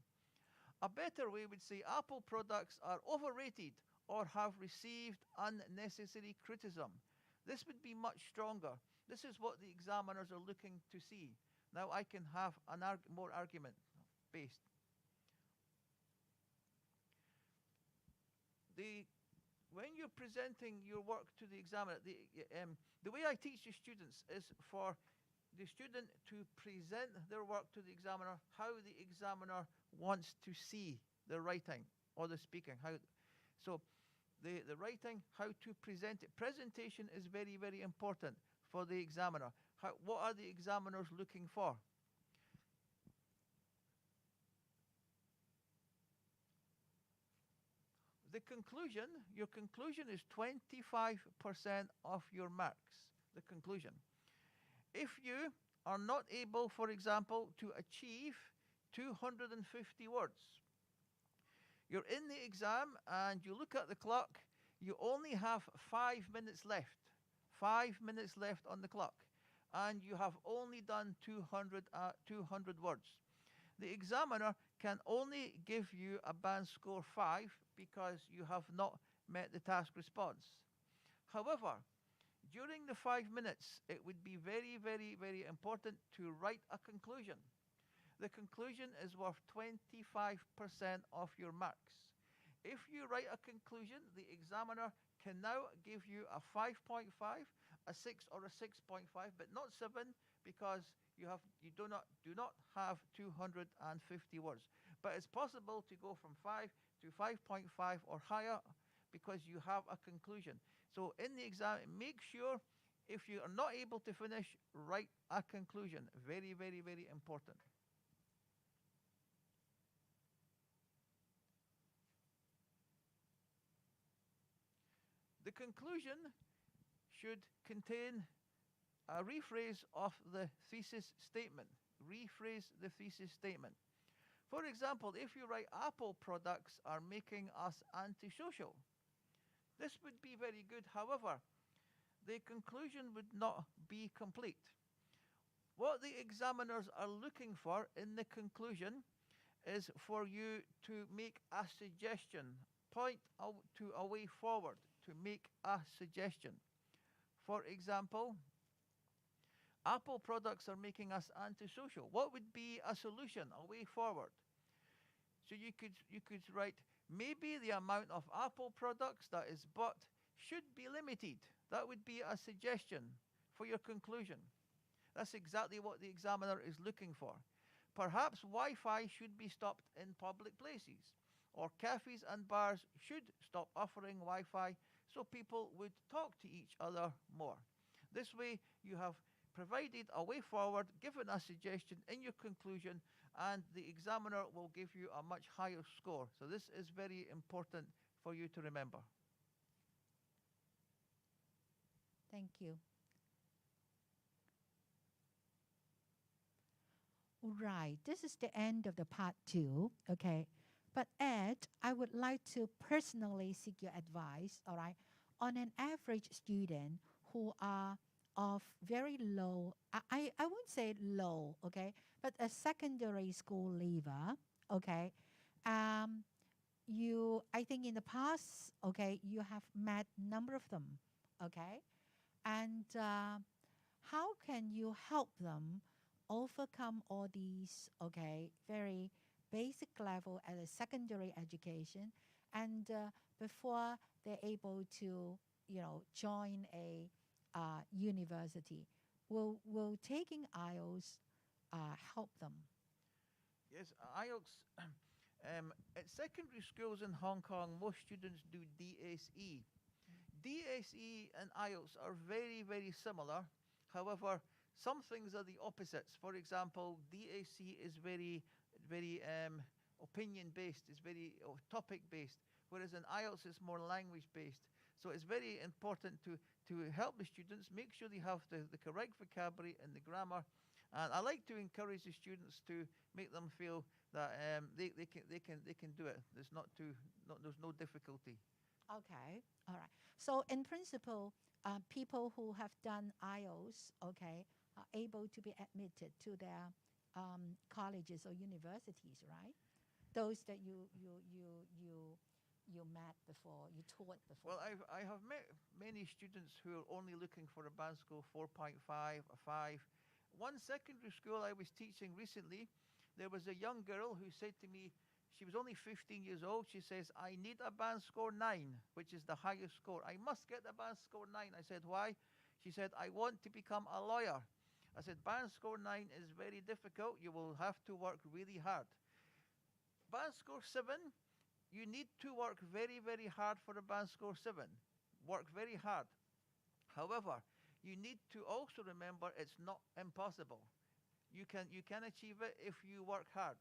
A better way would say Apple products are overrated or have received unnecessary criticism. This would be much stronger. This is what the examiners are looking to see. Now I can have more argument based. When you're presenting your work to the examiner, the way I teach the students is for the student to present their work to the examiner how the examiner wants to see the writing or the speaking. So the writing, how to present it. Presentation is very, very important for the examiner. What are the examiners looking for? The conclusion, your conclusion is 25% of your marks, the conclusion. If you are not able, for example, to achieve 250 words, you're in the exam and you look at the clock, you only have 5 minutes left. 5 minutes left on the clock. And you have only done 200 words. The examiner can only give you a band score 5 because you have not met the task response. However, during the 5 minutes, it would be very, very, very important to write a conclusion. The conclusion is worth 25% of your marks. If you write a conclusion, the examiner can now give you a 5.5, a 6 or a 6.5, but not 7 because you do not have 250 words. But it's possible to go from 5 to 5.5 or higher because you have a conclusion. So in the exam, make sure if you are not able to finish, write a conclusion. Very, very, very important. The The conclusion should contain a rephrase of the thesis statement. Rephrase the thesis statement. For example, if you write Apple products are making us antisocial, this would be very good. However, the conclusion would not be complete. What the examiners are looking for in the conclusion is for you to make a suggestion, point out to a way forward, to make a suggestion. For example, Apple products are making us antisocial. What would be a solution, a way forward? So you could write, maybe the amount of Apple products that is bought should be limited. That would be a suggestion for your conclusion. That's exactly what the examiner is looking for. Perhaps Wi-Fi should be stopped in public places, or cafes and bars should stop offering Wi-Fi so people would talk to each other more. This way you have provided a way forward, given a suggestion in your conclusion, and the examiner will give you a much higher score. So this is very important for you to remember. Thank you. Right, this is the end of the part 2, okay? But Ed, I would like to personally seek your advice, all right, on an average student who are of very low, I won't say low, okay, but a secondary school leaver, okay? I think in the past, okay, you have met a number of them, okay? And how can you help them overcome all these, okay, very basic level at a secondary education, and before they're able to, join a university? Will taking IELTS help them? Yes, IELTS. At secondary schools in Hong Kong, most students do DSE. DSE and IELTS are very, very similar. However, some things are the opposites. For example, DSE is very, very opinion-based, it's very topic-based, whereas in IELTS it's more language-based. So it's very important to help the students, make sure they have the correct vocabulary and the grammar. And I like to encourage the students to make them feel that they can do it. There's no difficulty. Okay, all right. So in principle, people who have done IELTS, okay, are able to be admitted to their colleges or universities, right? Those that you met before, you taught before. Well, I have met many students who are only looking for a band score 4.5 or 5. One secondary school I was teaching recently, there was a young girl who said to me, she was only 15 years old, she says, I need a band score 9, which is the highest score. I must get a band score 9. I said, why? She said, I want to become a lawyer. I said, band score 9 is very difficult. You will have to work really hard. Band score 7, you need to work very, very hard for a band score 7. Work very hard. However, you need to also remember it's not impossible. You can achieve it if you work hard,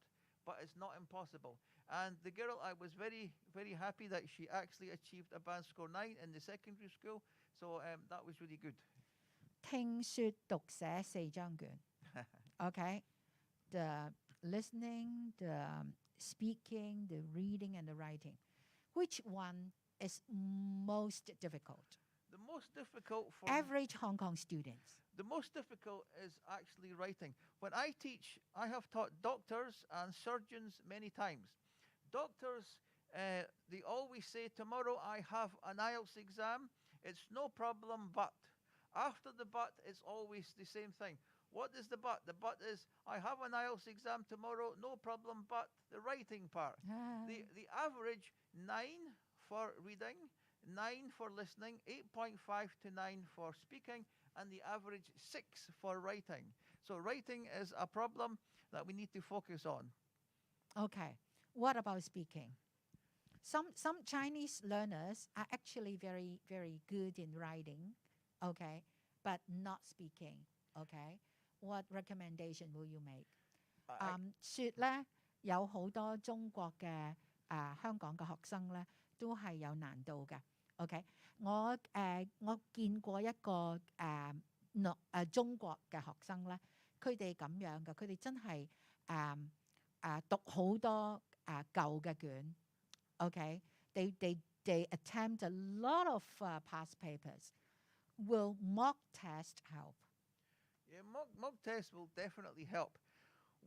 but it's not impossible. And the girl, I was very, very happy that she actually achieved a band score 9 in the secondary school. So that was really good. 聽說讀寫4張卷 okay, the listening, the speaking, the reading, and the writing. Which one is most difficult? The most difficult for average Hong Kong students. The most difficult is actually writing. When I teach, I have taught doctors and surgeons many times. Doctors, they always say, tomorrow I have an IELTS exam. It's no problem, but. After the but, it's always the same thing. What is the but? The but is, I have an IELTS exam tomorrow, no problem, but the writing part. The average 9 for reading, 9 for listening, 8.5 to 9 for speaking, and the average 6 for writing. So writing is a problem that we need to focus on. Okay, what about speaking? Some Chinese learners are actually very, very good in writing, okay, but not speaking, okay. What recommendation will you make? 說咧有好多中國嘅香港嘅學生咧都係有難度嘅 OK，我見過一個中國嘅學生咧，佢哋咁樣嘅，佢哋真係讀好多舊嘅卷。OK，they attempt a lot of past papers. Will mock test help? Yeah, mock tests will definitely help.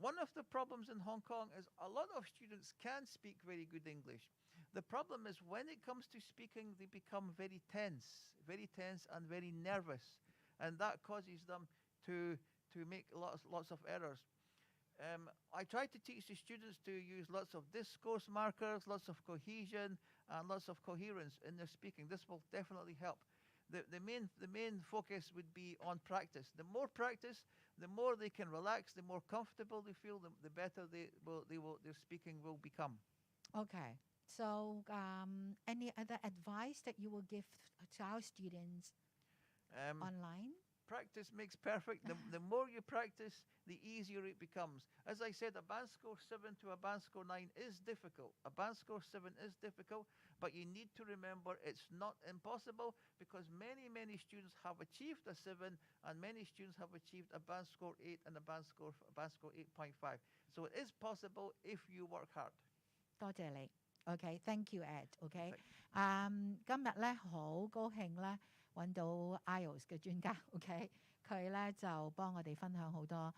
One of the problems in Hong Kong is a lot of students can speak very good English. The problem is when it comes to speaking, they become very tense and very nervous, and that causes them to make lots of errors. I try to teach the students to use lots of discourse markers, lots of cohesion, and lots of coherence in their speaking. This will definitely help. The main focus would be on practice. The more practice, the more they can relax, the more comfortable they feel, the better their speaking will become. Okay. So any other advice that you will give to our students online? Practice makes perfect. The more you practice, the easier it becomes. As I said, a band score 7 to a band score 9 is difficult. A band score 7 is difficult, but you need to remember it's not impossible because many students have achieved a 7 and many students have achieved a band score 8 and a band score 8.5. So it is possible if you work hard. 多謝你。OK, thank you, Ed. OK， 今日咧好高興咧揾到 IELTS 嘅專家。OK， 佢咧就幫我哋分享好多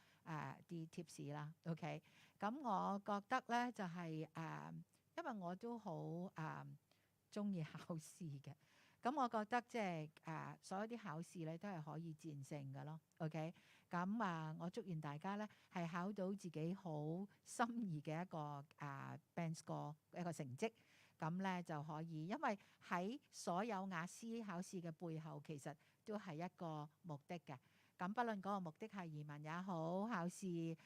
啲 tips 啦。OK， 咁我覺得咧就係因為我都好中意考試嘅，咁我覺得即係所有啲考試咧都係可以戰勝嘅咯。OK， 咁我祝願大家咧係考到自己好心儀嘅一個band score 一個成績，咁咧就可以，因為喺所有雅思考試嘅背後，其實都係一個目的嘅。咁不論嗰個目的係移民也好，考試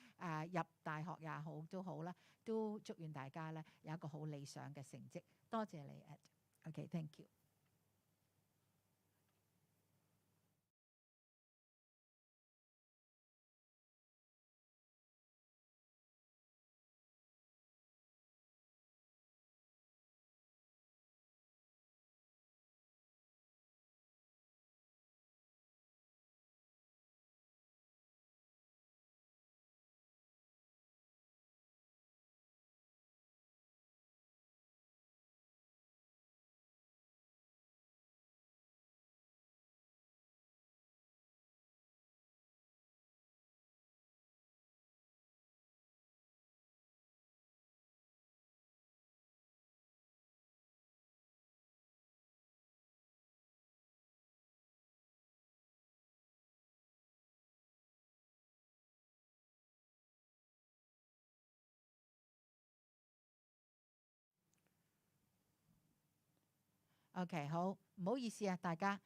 入大學也好都好啦，都祝願大家咧有一個好理想嘅成績。多謝你 Ed。OK, thank you。OK， 好，唔好意思啊，大家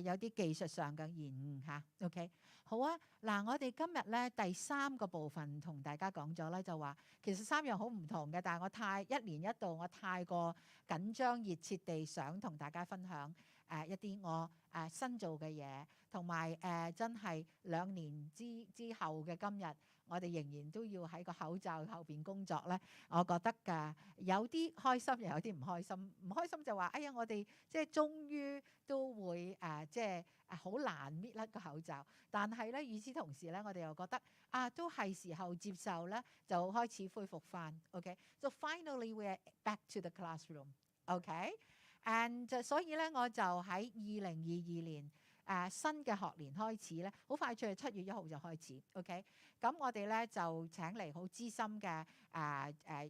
有啲技術上嘅延誤嚇。OK， 好啊。嗱，我哋今日咧第3個部分同大家講咗咧，就話其實3樣好唔同嘅，但係我一年一度，我太過緊張熱切地想同大家分享一啲我新做嘅嘢，同埋真係2年之後嘅今日，我哋仍然都要喺個口罩後邊工作咧。我覺得有啲開心，又有啲唔開心。唔開心就話：哎呀，我哋即係終於都會即係好難搣甩個口罩。但係咧，與此同時咧，我哋又覺得都係時候接受咧，就開始恢復翻。OK，so finally we are back to the classroom。OK，and 所以咧，我就喺2022年新嘅學年開始咧，好快脆7月1號就開始。OK，咁我哋咧就請嚟好資深嘅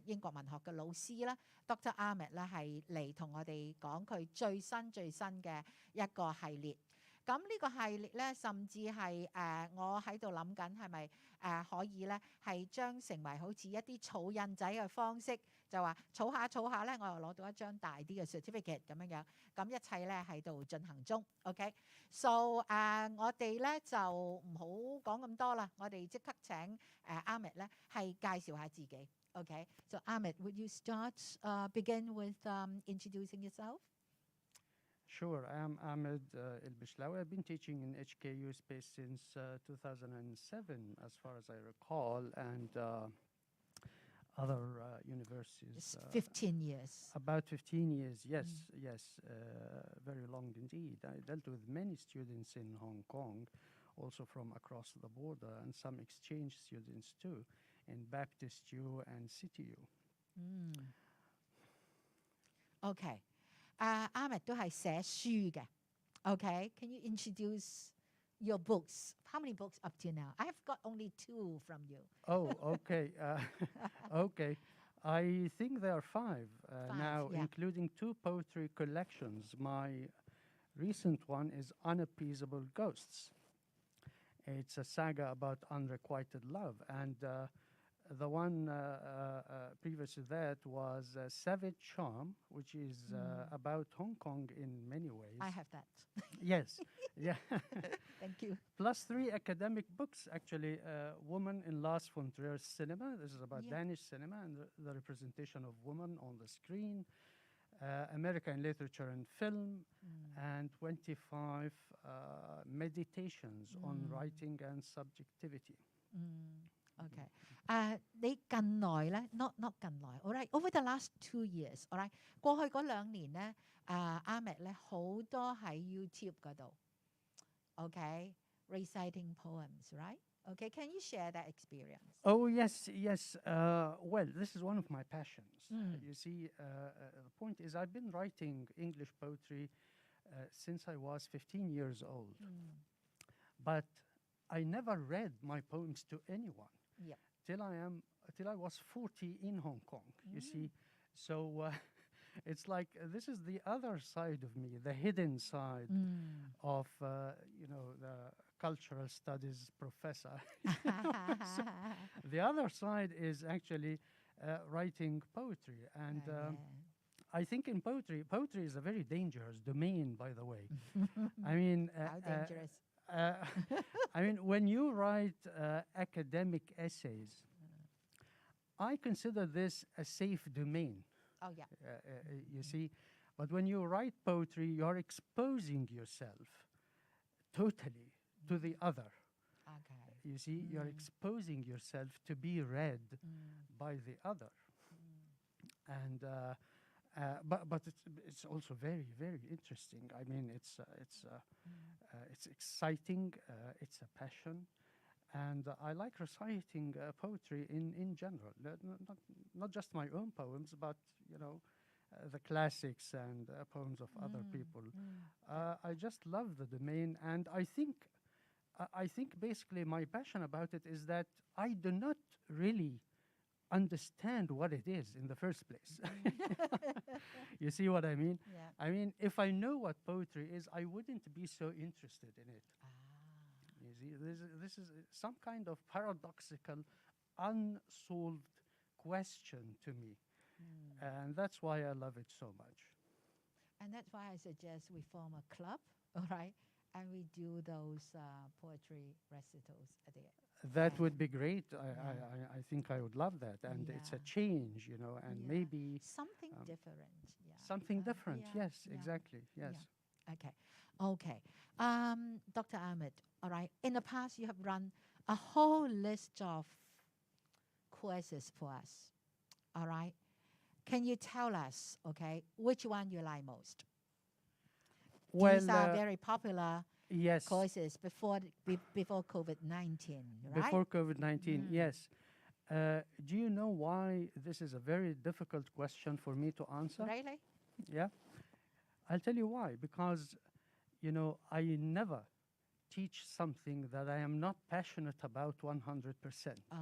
英國文學嘅老師啦 ，Dr. Amidst 咧係嚟同我哋講佢最新嘅一個系列。咁呢個系列咧，甚至係我喺度諗緊係咪可以咧係將成為好似一啲草印仔嘅方式，就話儲下咧，我又攞到一張大啲嘅 certificate 咁樣樣。咁一切咧喺度進行中。OK，so 我哋咧就唔好講咁多啦，我哋即刻請Amidst咧係介紹下自己。OK，so Amidst, would you begin with introducing yourself? Sure, I am Ahmed El-Bishlawi. I've been teaching in HKU space since 2007, as far as I recall, and other universities. It's 15 years. About 15 years, yes, yes, very long indeed. I dealt with many students in Hong Kong, also from across the border, and some exchange students too, in Baptist U and City U. Okay. Ahmed 都係寫書嘅。Okay. Can you introduce your books? How many books up to now? I have got only 2 from you. Oh, okay. Okay. I think there are 5 5, now, yeah. including 2 poetry collections. My recent one is Unappeasable Ghosts. It's a saga about unrequited love. And the one previous to that was Savage Charm, which is about Hong Kong in many ways. I have that. Yes, yeah. Thank you. Plus 3 academic books, actually. Woman in Lars von Trier's cinema. This is about Yeah. Danish cinema and the representation of women on the screen. American literature and film, and 25 meditations on writing and subjectivity. Okay. 你近來咧 not 近來 all right, over the last 2 years, all right, 過去嗰2年咧Ahmed 咧好多喺 YouTube 嗰度 okay, reciting poems, right? Okay, can you share that experience? Oh, yes, yes. Well, this is one of my passions. You see, the point is I've been writing English poetry since I was 15 years old. But I never read my poems to anyone. Yep. Till I was 40 in Hong Kong, you see. So it's like this is the other side of me, the hidden side of, the cultural studies professor. So the other side is actually writing poetry. And I think in poetry is a very dangerous domain, by the way. I mean, How dangerous? I mean, when you write academic essays, I consider this a safe domain. Oh, yeah. You see, but when you write poetry, you're exposing yourself totally to the other. Okay. You see, you're exposing yourself to be read by the other. And but it's also very, very interesting. I mean, it's exciting. It's a passion, and I like reciting poetry in general. Not just my own poems, but the classics and poems of other people. I just love the domain, and I think basically my passion about it is that I do not really understand what it is in the first place. You see what I mean? Yeah. I mean, if I know what poetry is, I wouldn't be so interested in it. You see, this is some kind of paradoxical, unsolved question to me. And that's why I love it so much. And that's why I suggest we form a club, all right, and we do those poetry recitals at the end. That would be great. I think I would love that. And it's a Yeah. change, and Yeah. maybe Something different. Yeah. something different. yeah, Yes, yeah. exactly. Yes. Yeah. Okay. Dr. Ahmed, all right. In the past, you have run a whole list of quizzes for us. All right. Can you tell us, okay, which one you like most? Well, These are very popular yes. quizzes before COVID-19, right? Before COVID-19, yes. Do you know why this is a very difficult question for me to answer? Really? Yeah. I'll tell you why. Because, I never teach something that I am not passionate about 100%. Oh.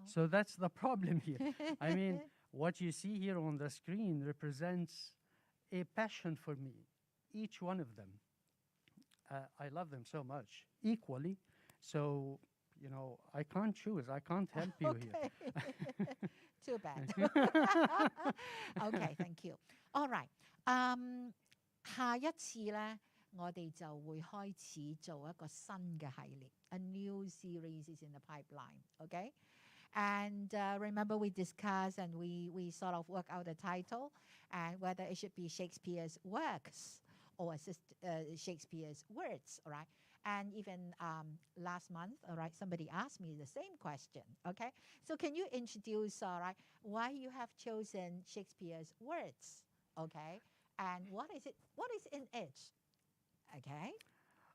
So that's the problem here. I mean, what you see here on the screen represents a passion for me, each one of them. I love them so much, equally. So, I can't choose. I can't help you here. Too bad. Okay, thank you. All right. 下一次咧，我哋就會開始做一個新嘅系列。A new series is in the pipeline. Okay. And remember, we discussed and we sort of work out the title and whether it should be Shakespeare's works or Shakespeare's words, all right? And even last month, all right, somebody asked me the same question, okay? So can you introduce, all right, why you have chosen Shakespeare's words, okay? And what is in it, okay?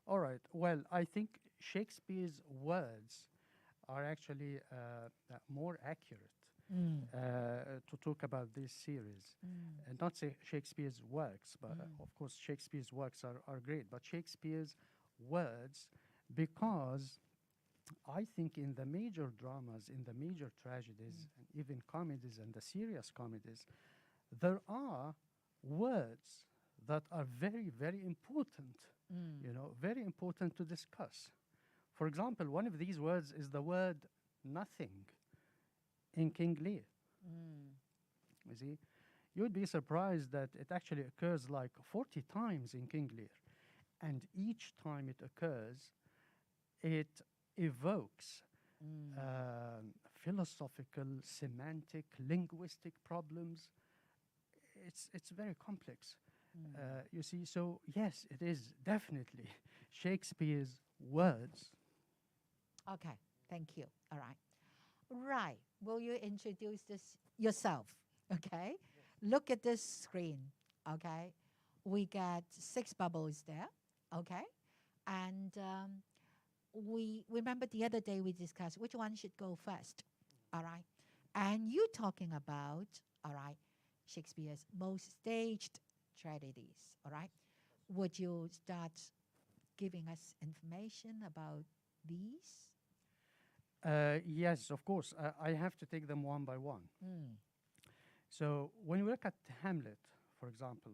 All right. Well, I think Shakespeare's words are actually more accurate to talk about this series. Not say Shakespeare's works, but of course Shakespeare's works are great, but Shakespeare's words, because I think in the major dramas, in the major tragedies, and even comedies and the serious comedies, there are words that are very, very important, you know, very important to discuss. For example, one of these words is the word nothing in King Lear. You see, you would be surprised that it actually occurs like 40 times in King Lear. And each time it occurs, it evokes philosophical, semantic, linguistic problems. It's very complex. You see, so yes, it is definitely Shakespeare's words. Okay, thank you. All right. Right. Will you introduce this yourself? Okay. Look at this screen. Okay. We got 6 bubbles there. Okay. And we remember the other day we discussed which one should go first. All right. And you talking about, all right, Shakespeare's most staged tragedies. All right. Would you start giving us information about these? Yes, of course. I have to take them one by one. So when we look at Hamlet, for example,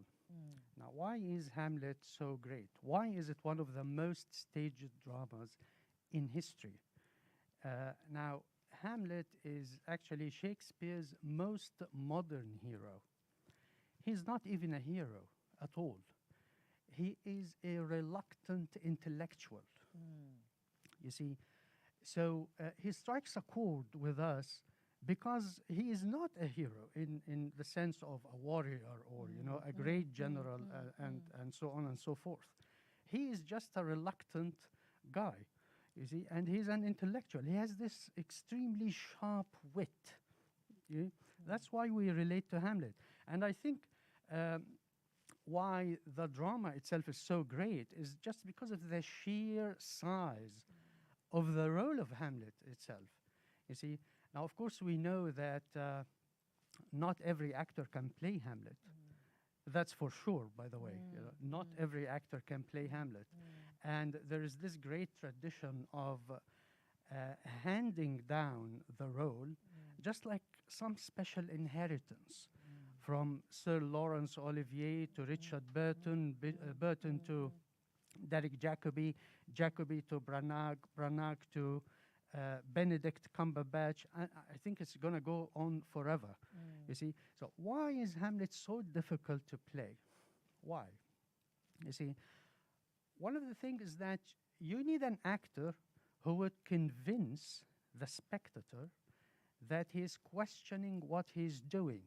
now why is Hamlet so great? Why is it one of the most staged dramas in history? Now, Hamlet is actually Shakespeare's most modern hero. He's not even a hero at all. He is a reluctant intellectual. You see, so he strikes a chord with us because he is not a hero in the sense of a warrior or you know a great general and so on and so forth. He is just a reluctant guy, you see, and he's an intellectual. He has this extremely sharp wit. That's why we relate to Hamlet. And I think why the drama itself is so great is just because of the sheer size of the role of Hamlet itself. You see, now of course we know that not every actor can play Hamlet. That's for sure, by the way. You know, not every actor can play Hamlet. And there is this great tradition of handing down the role, just like some special inheritance, from Sir Laurence Olivier to Richard Burton, Burton to Derek Jacobi, Jacobi to Branagh, Branagh to Benedict Cumberbatch. I think it's going to go on forever, you see. So why is Hamlet so difficult to play? Why? You see, one of the things is that you need an actor who would convince the spectator that he's questioning what he's doing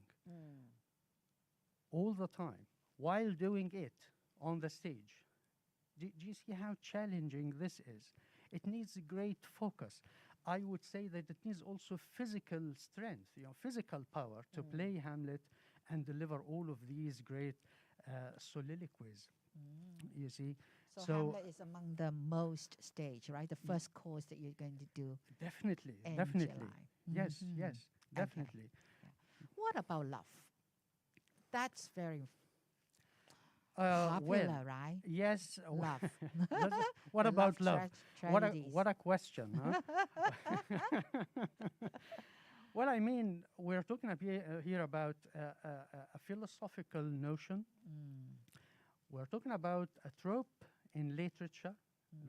all the time while doing it on the stage. Do you see how challenging this is? It needs great focus. I would say that it needs also physical strength, you know, physical power to play Hamlet and deliver all of these great soliloquies. You see? So Hamlet is among the most staged, right? The first course that you're going to do. Definitely, in definitely. July. Yes, yes, definitely. Yeah. What about love? That's very Well, popular, right? yes. Love. What The about love? tragedies. What a question, huh? Well, I mean, we're talking here about a philosophical notion. We're talking about a trope in literature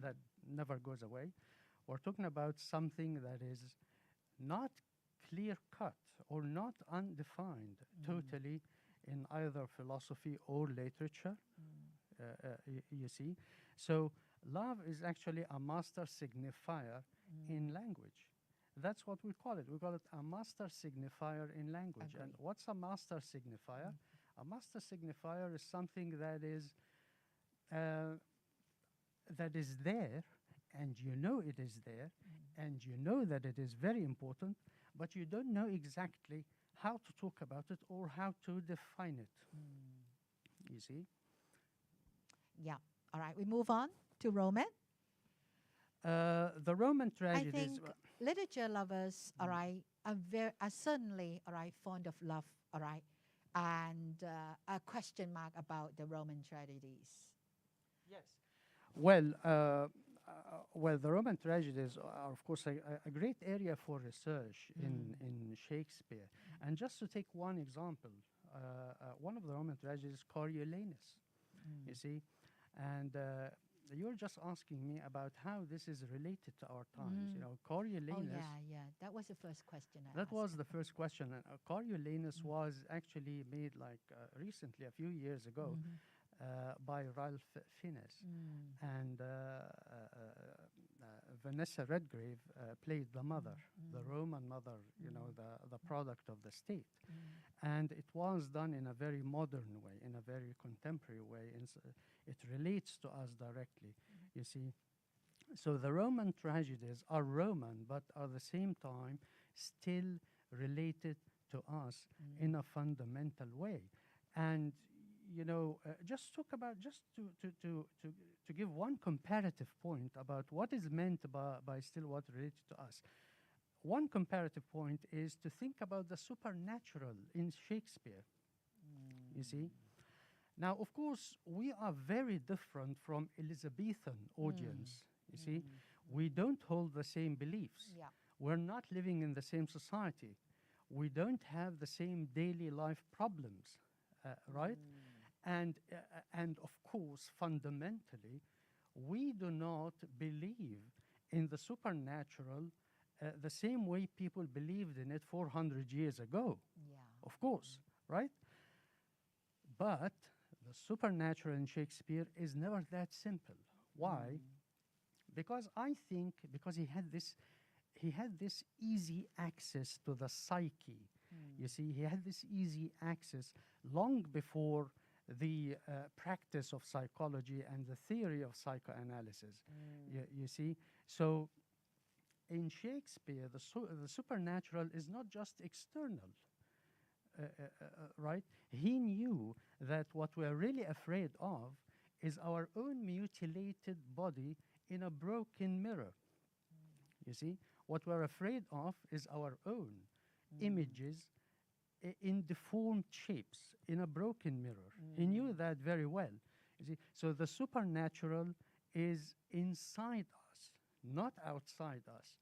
that never goes away. We're talking about something that is not clear-cut or not undefined totally in either philosophy or literature, you see. So love is actually a master signifier in language. That's what we call it. We call it a master signifier in language. And what's a master signifier? A master signifier is something that is there and you know it is there, and you know that it is very important, but you don't know exactly how to talk about it or how to define it. You see? Yeah. All right. We move on to Roman. The Roman I tragedies. think literature lovers, all right, are certainly, all right, fond of love, all right, and a question mark about the Roman tragedies. Yes. Well, the Roman tragedies are, of course, a great area for research in Shakespeare. And just to take one example, one of the Roman tragedies is Coriolanus, you see. And you're just asking me about how this is related to our times. You know, Coriolanus. Oh, yeah. That was the first question I That asked. was the first question. And Coriolanus was actually made like recently, a few years ago, by Ralph Fiennes. And Vanessa Redgrave played the mother, the Roman mother, you know, the product of the state. And it was done in a very modern way, in a very contemporary way. It relates to us directly, you see. So the Roman tragedies are Roman, but at the same time still related to us in a fundamental way. And you know, just to give one comparative point about what is meant by still what related to us. One comparative point is to think about the supernatural in Shakespeare. You see? Now, of course, we are very different from Elizabethan audience. You see? We don't hold the same beliefs. Yeah. We're not living in the same society. We don't have the same daily life problems, right? And of course, fundamentally, we do not believe in the supernatural the same way people believed in it 400 years ago. Yeah. Of course, right? But the supernatural in Shakespeare is never that simple. Why? Because I think because he had this easy access to the psyche. You see, he had this easy access long before the practice of psychology and the theory of psychoanalysis. You see, so in Shakespeare, the supernatural is not just external, right? He knew that what we're really afraid of is our own mutilated body in a broken mirror. You see, what we're afraid of is our own images in deformed shapes in a broken mirror. He knew that very well. You see, so the supernatural is inside us, not outside us.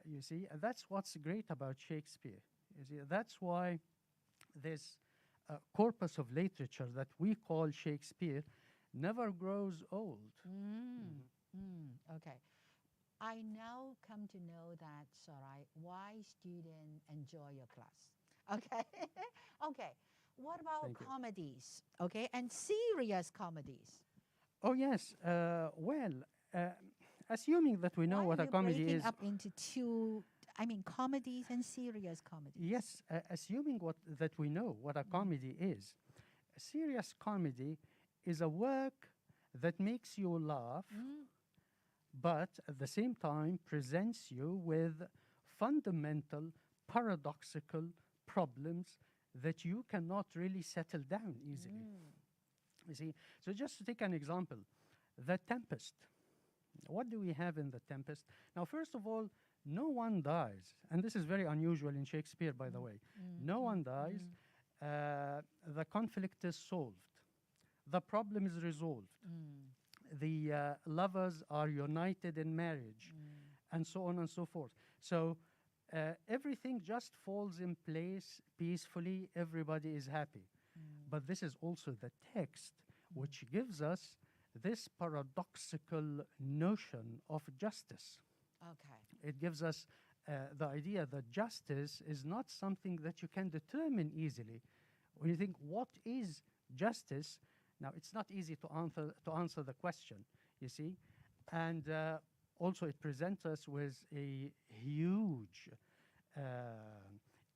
You see, and that's what's great about Shakespeare. You see, that's why this corpus of literature that we call Shakespeare never grows old. Okay. I now come to know that, Sarai, why students enjoy your class. Okay. Okay. What about Thank you. comedies? Okay. And serious comedies. Oh, yes. Assuming that we know Why what are a you comedy breaking is. up into two, comedies and serious comedies? Yes, assuming that we know what a comedy is. A serious comedy is a work that makes you laugh, but at the same time presents you with fundamental, paradoxical problems that you cannot really settle down easily. You see, so just to take an example, The Tempest. What do we have in The Tempest? Now, first of all, no one dies, and this is very unusual in Shakespeare, by the way. No one dies. The conflict is solved. The problem is resolved. The lovers are united in marriage, and so on and so forth. So everything just falls in place peacefully. Everybody is happy. But this is also the text which gives us this paradoxical notion of justice. Okay. It gives us the idea that justice is not something that you can determine easily. When you think, what is justice? Now, it's not easy to answer the question, you see. And also, it presents us with a huge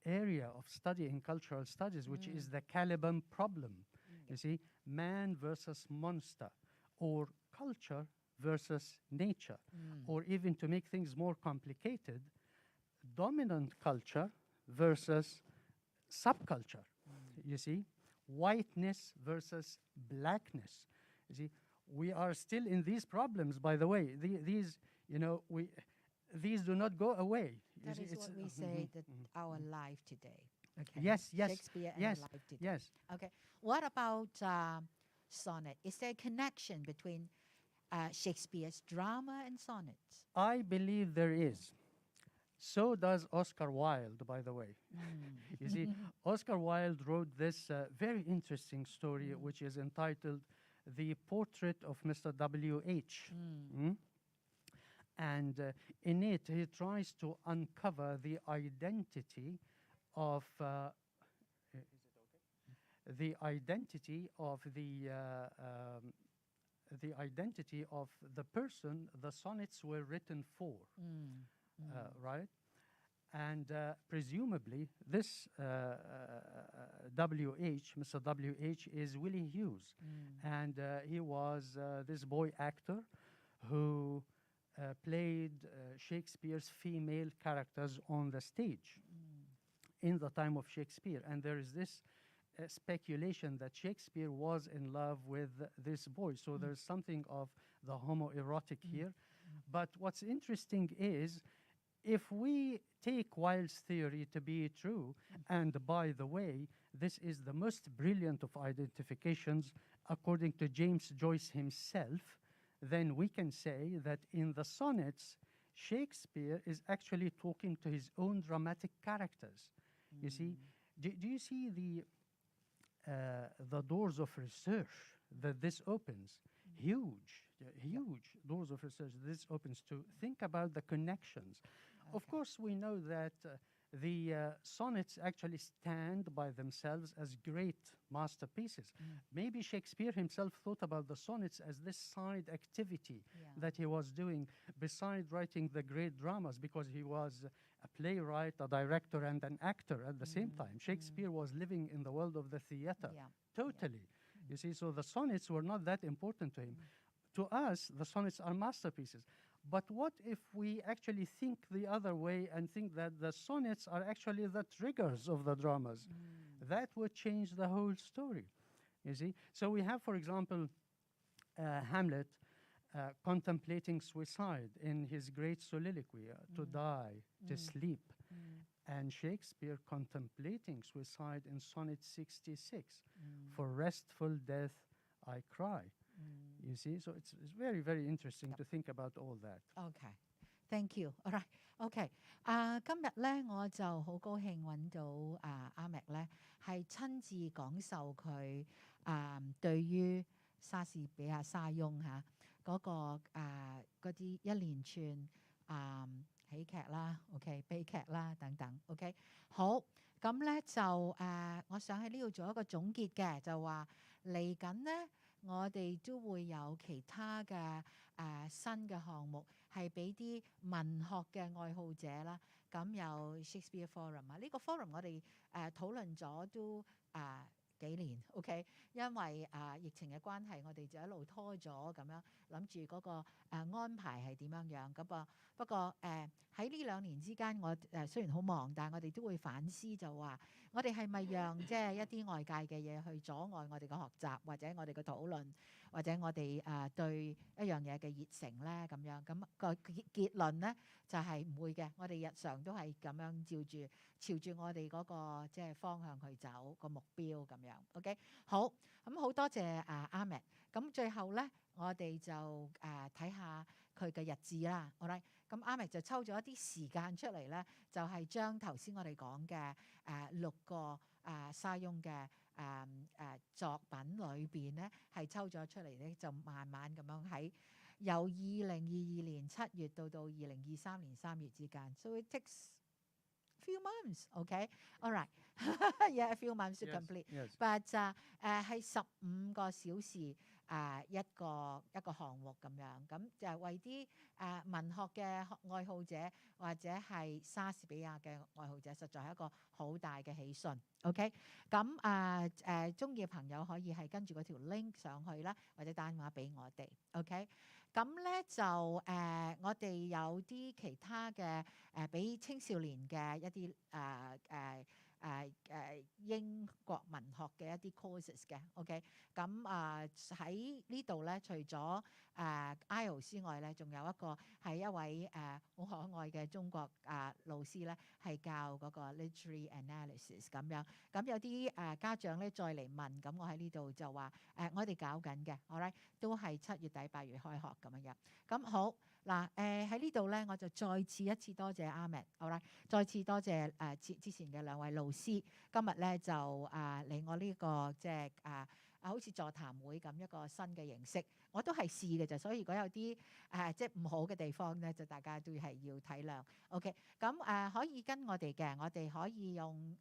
area of study in cultural studies, which is the Caliban problem. You see, man versus monster, or culture versus nature, or even to make things more complicated, dominant culture versus subculture. You see, whiteness versus blackness. You see, we are still in these problems, by the way. These, these do not go away. That is what we say, that our life today. Okay. Yes, yes, Shakespeare and yes, our life today. yes. Okay. What about sonnet? Is there a connection between Shakespeare's drama and sonnets? I believe there is. So does Oscar Wilde, by the way. You see, Oscar Wilde wrote this very interesting story, which is entitled The Portrait of Mr. W.H. And in it, he tries to uncover the identity of the identity of the person the sonnets were written for. Right? And presumably, this W.H., Mr. W.H., is Willie Hughes. And he was this boy actor who played Shakespeare's female characters on the stage in the time of Shakespeare. And there is this speculation that Shakespeare was in love with this boy. So there's something of the homoerotic here. But what's interesting is, if we take Wilde's theory to be true, and by the way, this is the most brilliant of identifications according to James Joyce himself, then we can say that in the sonnets, Shakespeare is actually talking to his own dramatic characters. You see, do you see the doors of research that this opens? Huge doors of research this opens to think about the connections. Of course, we know that the sonnets actually stand by themselves as great masterpieces. Maybe Shakespeare himself thought about the sonnets as this side activity that he was doing beside writing the great dramas, because he was a playwright, a director, and an actor at the same time. Shakespeare was living in the world of the theater, totally. You see, so the sonnets were not that important to him. To us, the sonnets are masterpieces. But what if we actually think the other way and think that the sonnets are actually the triggers of the dramas? That would change the whole story, you see. So we have, for example, Hamlet contemplating suicide in his great soliloquy, to die, to sleep. And Shakespeare contemplating suicide in Sonnet 66, for restful death I cry. You see, so it's very, very interesting to think about all that. Okay, thank you. All right, okay. 今日咧我就好高興揾到阿Mick咧，係親自講授佢對於莎士比亞沙翁嗰個嗰啲一連串喜劇啦 ，OK 悲劇啦等等 ，OK 好。咁咧就我想喺呢度做一個總結嘅，就話嚟緊咧。我哋都會有其他嘅新嘅項目，係俾啲文學嘅愛好者啦。咁有 Shakespeare Forum 呢個 forum 我哋討論咗都幾年 ，OK？ 因為疫情嘅關係，我哋就一路拖咗咁樣，諗住嗰個安排係點樣咁不過喺呢2年之間，我雖然好忙，但係我哋都會反思，就話我哋係咪讓即係一啲外界嘅嘢去阻礙我哋嘅學習，或者我哋嘅討論，或者我哋對一樣嘢嘅熱誠咧咁樣。咁個結論咧就係唔會嘅，我哋日常都係咁樣朝住我哋嗰個即係方向去走個目標咁樣。OK， 好，咁好多謝阿Mick。咁最後咧，我哋就睇下佢嘅日誌啦。好啦，咁阿Mick就抽咗一啲時間出嚟咧，就係將頭先我哋講嘅6個沙翁嘅作品裏邊咧，係抽咗出嚟咧，就慢慢咁樣喺由2022年7月到2023年3月之間。So it takes few months, okay? All right. Yeah, a few months to complete. Yes. But 係15個小時一個項目咁樣，咁就係為啲文學嘅愛好者或者係莎士比亞嘅愛好者，實在係一個好大嘅喜訊。OK， 咁中意嘅朋友可以係跟住嗰條 link 上去啦，或者打電話俾我哋。OK， 咁咧就我哋有啲其他嘅俾青少年嘅一啲英國文學嘅一啲 courses 嘅。OK， 咁喺呢度咧，除咗IELTS 之外咧，仲有一個係一位好可愛嘅中國老師咧，係教嗰個 literary analysis 咁樣。咁有啲家長咧再嚟問，咁我喺呢度就話我哋搞緊嘅，all right，都係7月底8月開學咁樣。咁好嗱，喺呢度咧，我就再次一次多謝 Amidst，all right，再次多謝之前嘅2位老師，今日咧就嚟我呢個即係好似座談會咁一個新嘅形式，我都係試嘅啫，所以如果有啲即係唔好嘅地方咧，就大家都係要體諒。OK， 咁可以跟我哋嘅，我哋可以用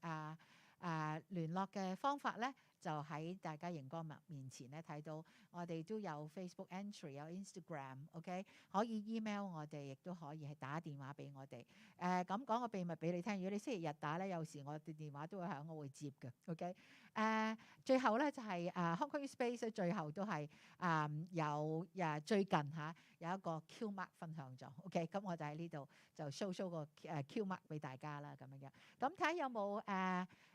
聯絡嘅方法咧，就喺大家熒光幕面前咧睇到，我哋都有 Facebook entry， 有 Instagram，OK， 可以 email 我哋，亦都可以係打電話俾我哋。咁講個秘密俾你聽，如果你星期日打咧，有時我哋電話都會響，我會接嘅。OK， 最後咧就係Hong Kong Space 最後都係有最近有一個 Q mark 分享咗。OK， 咁我就喺呢度就 show 個Q mark 俾大家啦，咁樣。咁睇下有冇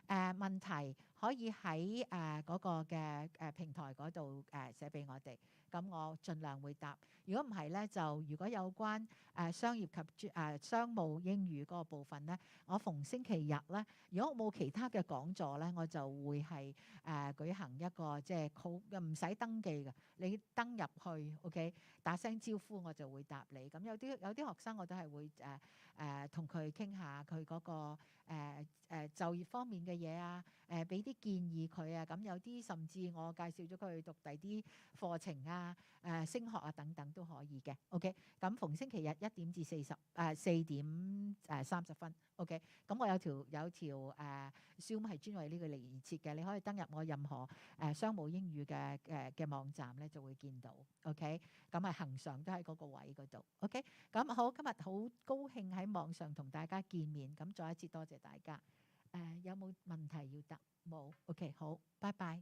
問題可以喺嗰個嘅平台嗰度寫俾我哋，咁我盡量會答。如果唔係咧，就如果有關商業及商務英語嗰個部分咧，我逢星期日咧，如果冇其他嘅講座咧，我就會係舉行一個即係好唔使登記嘅，你登入去 OK 打聲招呼，我就會答你。咁有啲學生我都係會同佢傾下佢嗰個就業方面嘅嘢啊，俾啲建議佢啊。咁有啲甚至我介紹咗佢讀第啲課程啊、升學啊等等都可以嘅。OK， 咁逢星期日1點至4點30分。OK， 咁我有條Zoom 係專為呢個嚟而設嘅，你可以登入我任何商務英語嘅網站咧，就會見到。OK， 咁恒常都喺嗰個位嗰度。OK， 咁好，今日好高興喺網上同大家見面，咁再一次多謝大家。有冇問題要答？冇。OK， 好，拜拜。